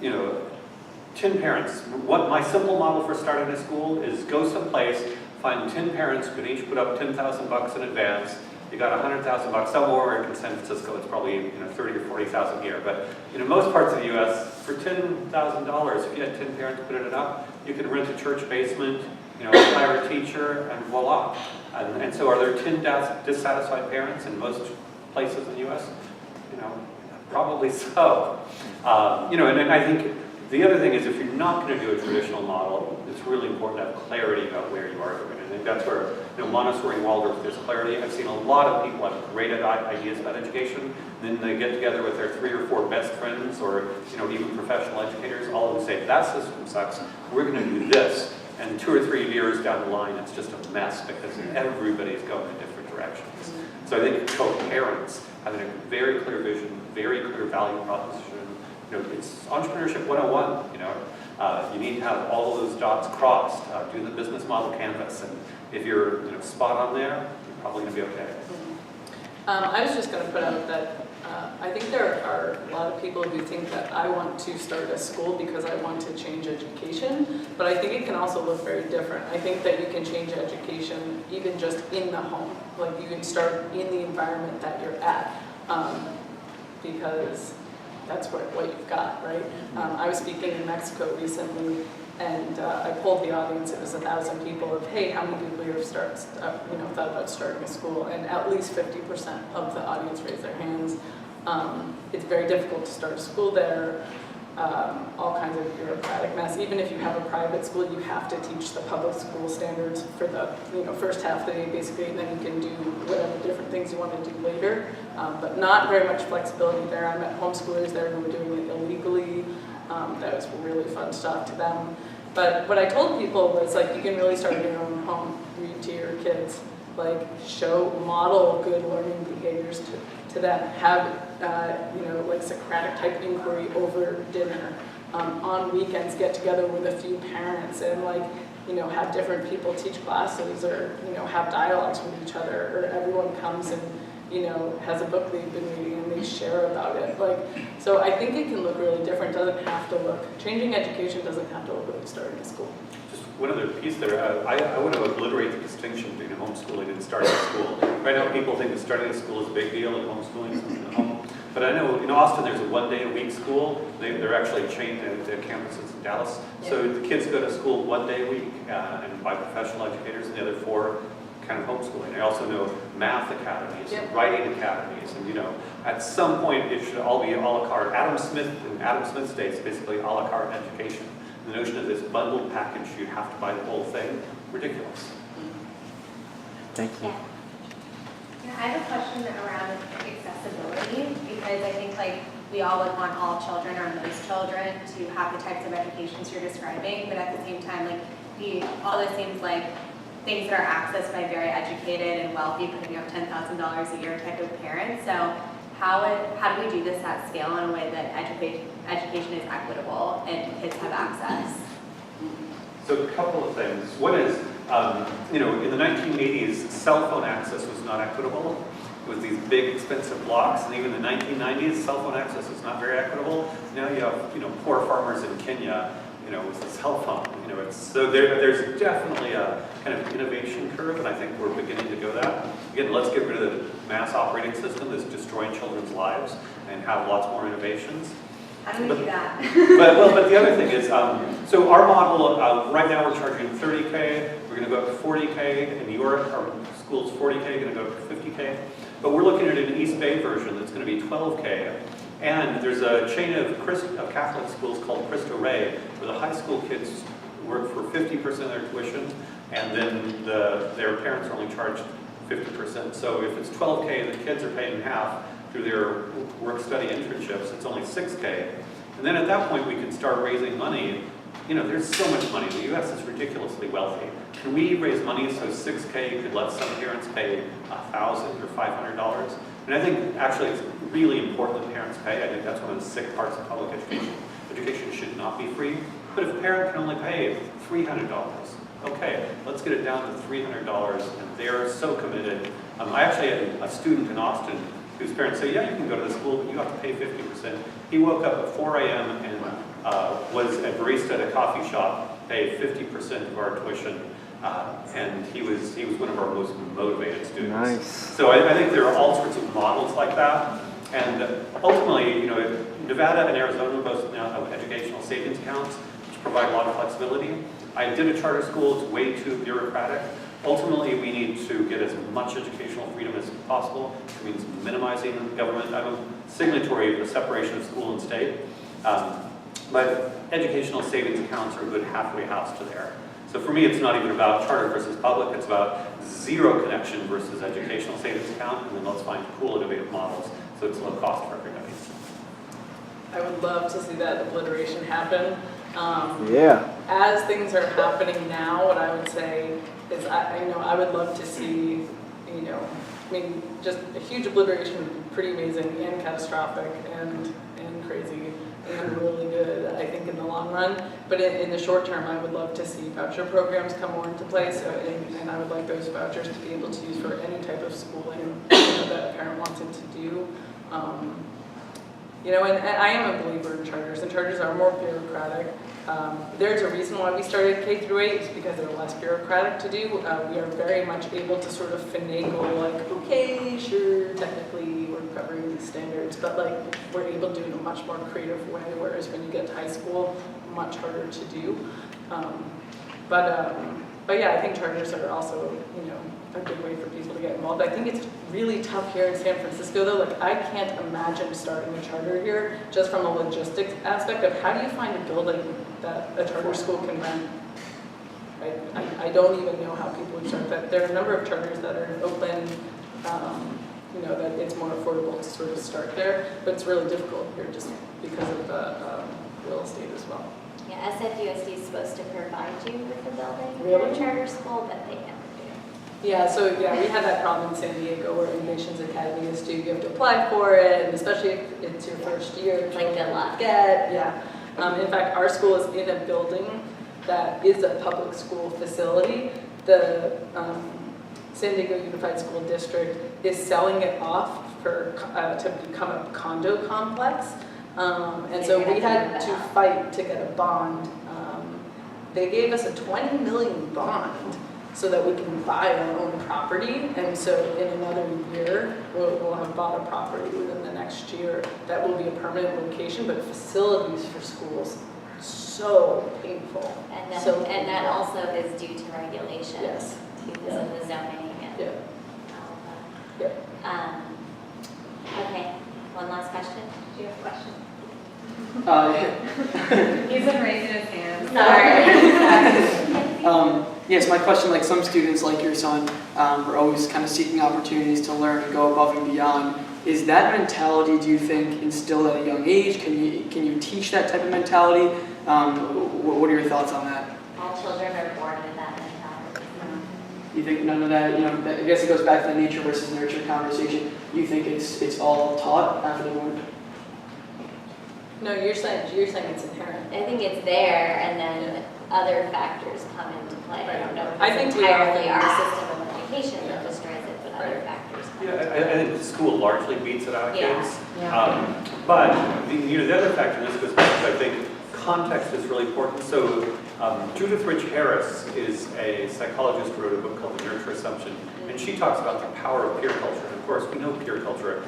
10 parents. What my simple model for starting a school is go someplace, find 10 parents who can each put up $10,000 in advance. You got $100,000. Somewhere in San Francisco, it's probably 30 or 40,000 here. But most parts of the U.S., for $10,000, if you had 10 parents putting it up, you could rent a church basement, hire a teacher, and voila. And so, are there 10 dissatisfied parents in most places in the U.S.? Probably so. And I think the other thing is, if you're not going to do a traditional model, it's really important to have clarity about where you are going. And I think that's where Montessori and Waldorf, there's clarity. I've seen a lot of people have great ideas about education, and then they get together with their 3 or 4 best friends, or even professional educators, all of them say, that system sucks, we're going to do this. And 2 or 3 years down the line, it's just a mess because everybody's going in different directions. So I think coherence, having a very clear vision, very clear value proposition. It's entrepreneurship 101. You need to have all of those dots crossed. Do the business model canvas, and if you're spot on there, you're probably going to be okay. I was just going to put out that I think there are a lot of people who think that I want to start a school because I want to change education, but I think it can also look very different. I think that you can change education even just in the home. Like, you can start in the environment that you're at, because that's what you've got, right? I was speaking in Mexico recently, and I polled the audience. It was 1,000 people of, hey, how many people here have thought about starting a school? And at least 50% of the audience raised their hands. It's very difficult to start a school there. All kinds of bureaucratic mess. Even if you have a private school, you have to teach the public school standards for the first half of the day, basically, and then you can do whatever different things you want to do later. But not very much flexibility there. I met homeschoolers there who were doing it illegally. That was really fun stuff to them. But what I told people was, like, you can really start in your own home, read to your kids. like model good learning behaviors to them, have, like Socratic type inquiry over dinner, on weekends get together with a few parents and have different people teach classes or, have dialogues with each other, or everyone comes and, has a book they've been reading and they share about it. So I think it can look really different. It doesn't have to look, changing education doesn't have to look like starting a school. Just one other piece there, I want to obliterate the distinction between homeschooling and starting a school. Right now people think that starting a school is a big deal and homeschooling is something at home. But I know in Austin there's a one-day-a-week school. They're actually chained at campuses in Dallas. So the kids go to school 1 day a week and by professional educators, and the other 4 kind of homeschooling. I also know math academies, and writing academies, and at some point it should all be a la carte. Adam Smith's days, basically a la carte education. The notion of this bundled package, you have to buy the whole thing, ridiculous. Thank you. Yeah, I have a question around accessibility, because I think we all would want all children or most children to have the types of educations you're describing, but at the same time, all this seems like things that are accessed by very educated and wealthy, putting up $10,000 a year type of parents. So how do we do this at scale in a way that education is equitable and kids have access? So a couple of things. One is, in the 1980s, cell phone access was not equitable. It was these big, expensive blocks, and even in the 1990s, cell phone access was not very equitable. Now you have, poor farmers in Kenya, with a cell phone. So there's definitely a kind of innovation curve, and I think we're beginning to go that. Again, let's get rid of the mass operating system that's destroying children's lives and have lots more innovations. How do we do that? But the other thing is, so our model, right now we're charging $30K, we're going to go up to $40K. In New York, our school's $40K, going to go up to $50K. But we're looking at an East Bay version that's going to be $12K. And there's a chain of Catholic schools called Cristo Rey, where the high school kids work for 50% of their tuition, and then their parents are only charged 50%. So if it's $12K and the kids are paying half through their work-study internships, it's only $6K. And then at that point, we can start raising money. There's so much money. The U.S. is ridiculously wealthy. Can we raise money so $6K could let some parents pay $1,000 or $500? And I think actually it's really important that parents pay. I think that's one of the sick parts of public education. Education should not be free. But if a parent can only pay $300, okay, let's get it down to $300, and they're so committed. I actually had a student in Austin whose parents say, yeah, you can go to the school, but you have to pay 50%. He woke up at 4 a.m. and was a barista at a coffee shop, paid 50% of our tuition, and he was one of our most motivated students. Nice. So I think there are all sorts of models like that, and ultimately, Nevada and Arizona both now have educational savings accounts, which provide a lot of flexibility. I did a charter school, it's way too bureaucratic. Ultimately, we need to get as much educational freedom as possible, which means minimizing government. I'm a signatory of the separation of school and state, but educational savings accounts are a good halfway house to there. So for me, it's not even about charter versus public, it's about zero connection versus educational savings account, and then let's find cool, innovative models so it's low cost for everybody. I would love to see that obliteration happen. As things are happening now, what I would say is I would love to see, just a huge obliteration would be pretty amazing and catastrophic and crazy and really good, I think, in the long run. But in the short term, I would love to see voucher programs come more into place, and I would like those vouchers to be able to use for any type of schooling that a parent wanted to do. And I am a believer in charters, and charters are more bureaucratic. There's a reason why we started K through 8, is because they're less bureaucratic to do. We are very much able to sort of finagle, okay, sure, technically we're covering these standards, but we're able to do it in a much more creative way, whereas when you get to high school, much harder to do. But yeah, I think charters are also, a good way for people to get involved. I think it's really tough here in San Francisco, though. I can't imagine starting a charter here just from a logistics aspect of how do you find a building that a charter school can rent. Right? I don't even know how people would start that. There are a number of charters that are open, that it's more affordable to sort of start there, but it's really difficult here just because of the real estate as well. Yeah, SFUSD is supposed to provide you with a building for Really? a charter school, but they never do. Yeah, so yeah, we had that problem in San Diego where Innovations Academy is due. You have to apply for it, and especially if it's your first year. It's like good luck. Yeah. In fact, our school is in a building that is a public school facility. The San Diego Unified School District is selling it off for to become a condo complex. And so we had to fight to get a bond. They gave us a $20 million bond so that we can buy our own property. And so in another year, we'll have bought a property within the next year. That will be a permanent location, but facilities for schools, so painful. And that, So and that painful. also is due to regulation. Yes. Because of the zoning and Yeah. all of Yeah. that. Okay, one last question. Do you have a question? He's been raising his hand. Sorry. Yes, my question, like some students like your son, are always kind of seeking opportunities to learn and go above and beyond. Is that mentality, do you think, instilled at a young age? Can you teach that type of mentality? What are your thoughts on that? All children are born with that mentality. You think none of that, I guess it goes back to the nature versus nurture conversation. You think it's all taught after they're born? No, you're saying it's inherent. I think it's there, and then other factors come into play. I don't know if I it's think we all entirely think- our system of education that Yeah. destroys it, but other Right. factors come Yeah, into I play. think the school largely beats it out of Yeah. kids. Yeah. But the other factor, and this goes back to, I think, context is really important. So Judith Rich Harris is a psychologist who wrote a book called The Nurture Assumption, and she talks about the power of peer culture. And of course, we know peer culture,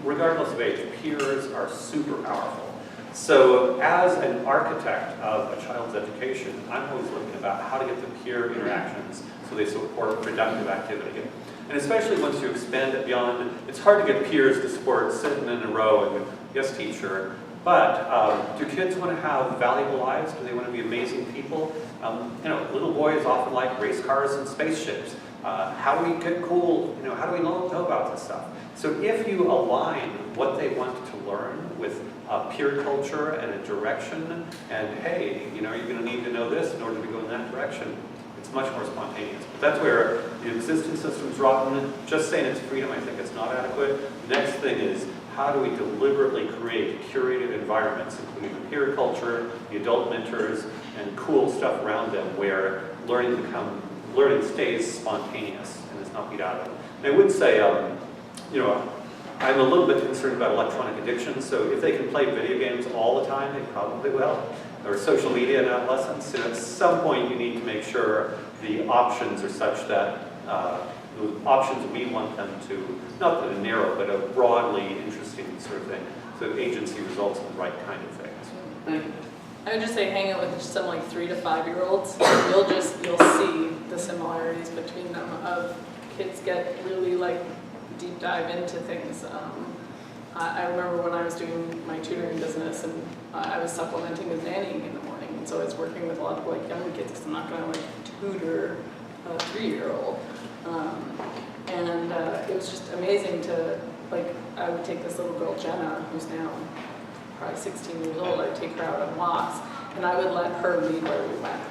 regardless of age, peers are super powerful. So as an architect of a child's education, I'm always looking about how to get the peer interactions so they support productive activity. And especially once you expand it beyond, it's hard to get peers to support sitting in a row and yes teacher, but do kids want to have valuable lives? Do they want to be amazing people? Little boys often like race cars and spaceships. How do we get cool? How do we know about this stuff? So if you align what they want to learn with peer culture and a direction, and hey, you're going to need to know this in order to go in that direction, it's much more spontaneous. But that's where the existing system's rotten. Just saying it's freedom, I think it's not adequate. Next thing is, how do we deliberately create curated environments, including the peer culture, the adult mentors, and cool stuff around them where learning stays spontaneous and is not beat out of it. And I would say, I'm a little bit concerned about electronic addiction, so if they can play video games all the time, they probably will. Or social media in adolescence, at some point you need to make sure the options are such that the options we want them to, not that a narrow, but a broadly interesting sort of thing, so agency results in the right kind of things. I would just say hang out with some like 3 to 5 year olds. You'll see the similarities between them of kids get really like deep dive into things. I remember when I was doing my tutoring business and I was supplementing with nannying in the morning, and so I was working with a lot of like young kids because I'm not going to like tutor a 3-year-old. And it was just amazing to like, I would take this little girl Jenna, who's now probably 16 years old. I would take her out on walks, and I would let her lead where we went.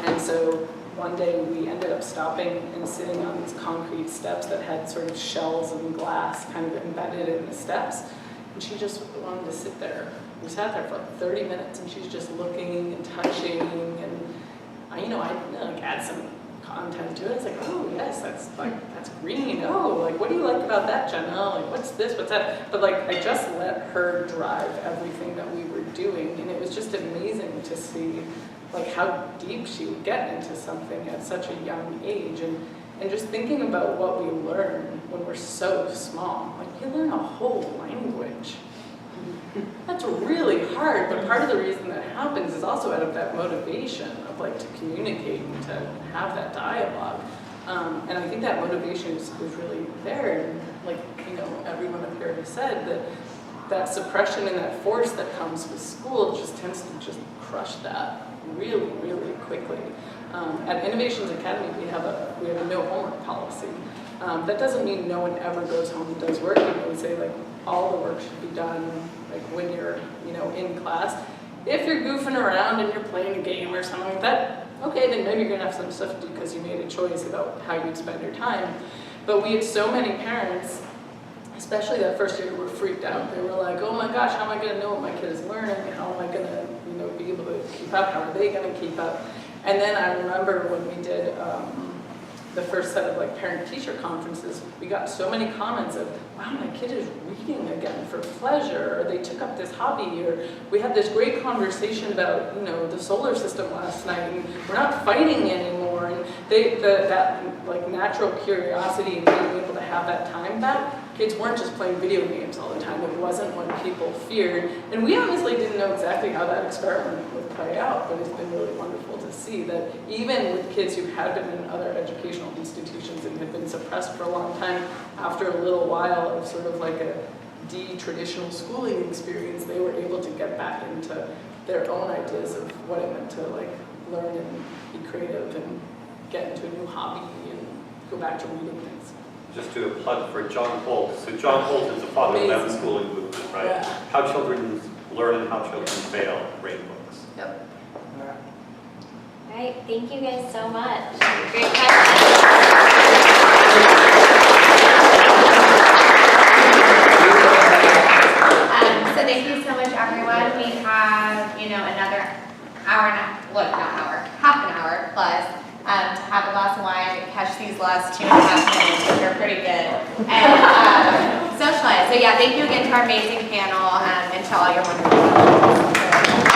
And so one day we ended up stopping and sitting on these concrete steps that had sort of shells and glass kind of embedded in the steps. And she just wanted to sit there. We sat there for like 30 minutes and she's just looking and touching, and I like add some content to it. It's like, oh yes, that's green. Oh, like what do you like about that, Jenna? Like what's this, what's that? But like I just let her drive everything that we were doing, and it was just amazing to see like how deep she would get into something at such a young age, and just thinking about what we learn when we're so small. Like you learn a whole language. That's really hard, but part of the reason that happens is also out of that motivation of like to communicate and to have that dialogue. And I think that motivation is really there. And like, everyone up here has said that suppression and that force that comes with school just tends to just crush that really, really quickly. At Innovations Academy, we have a no homework policy. That doesn't mean no one ever goes home and does work. We say like all the work should be done like when you're in class. If you're goofing around and you're playing a game or something like that, okay, then maybe you're gonna have some stuff to do because you made a choice about how you'd spend your time. But we had so many parents, especially that first year, who were freaked out. They were like, oh my gosh, how am I gonna know what my kid is learning? How am I gonna, be able to keep up? How are they gonna keep up? And then I remember when we did the first set of like parent-teacher conferences, we got so many comments of, wow, my kid is reading again for pleasure, or they took up this hobby, or we had this great conversation about, the solar system last night, and we're not fighting anymore, and that like natural curiosity and being able to have that time back, kids weren't just playing video games all the time. It wasn't what people feared, and we honestly didn't know exactly how that experiment would play out, but it's been really wonderful to see that even with kids who had been in other educational institutions and had been suppressed for a long time, after a little while of sort of like a de-traditional schooling experience, they were able to get back into their own ideas of what it meant to like learn and be creative and get into a new hobby and go back to reading things. Just do a plug for John Holt. So John Holt is the father of the unschooling movement, right? Yeah. How children learn and how children fail. Great books. Yep. All right, thank you guys so much. Great questions. So thank you so much, everyone. We have, another hour and a, half an hour plus to have a glass of wine, catch these last 2.5 minutes, which are pretty good, and socialize. So yeah, thank you again to our amazing panel and to all your wonderful questions.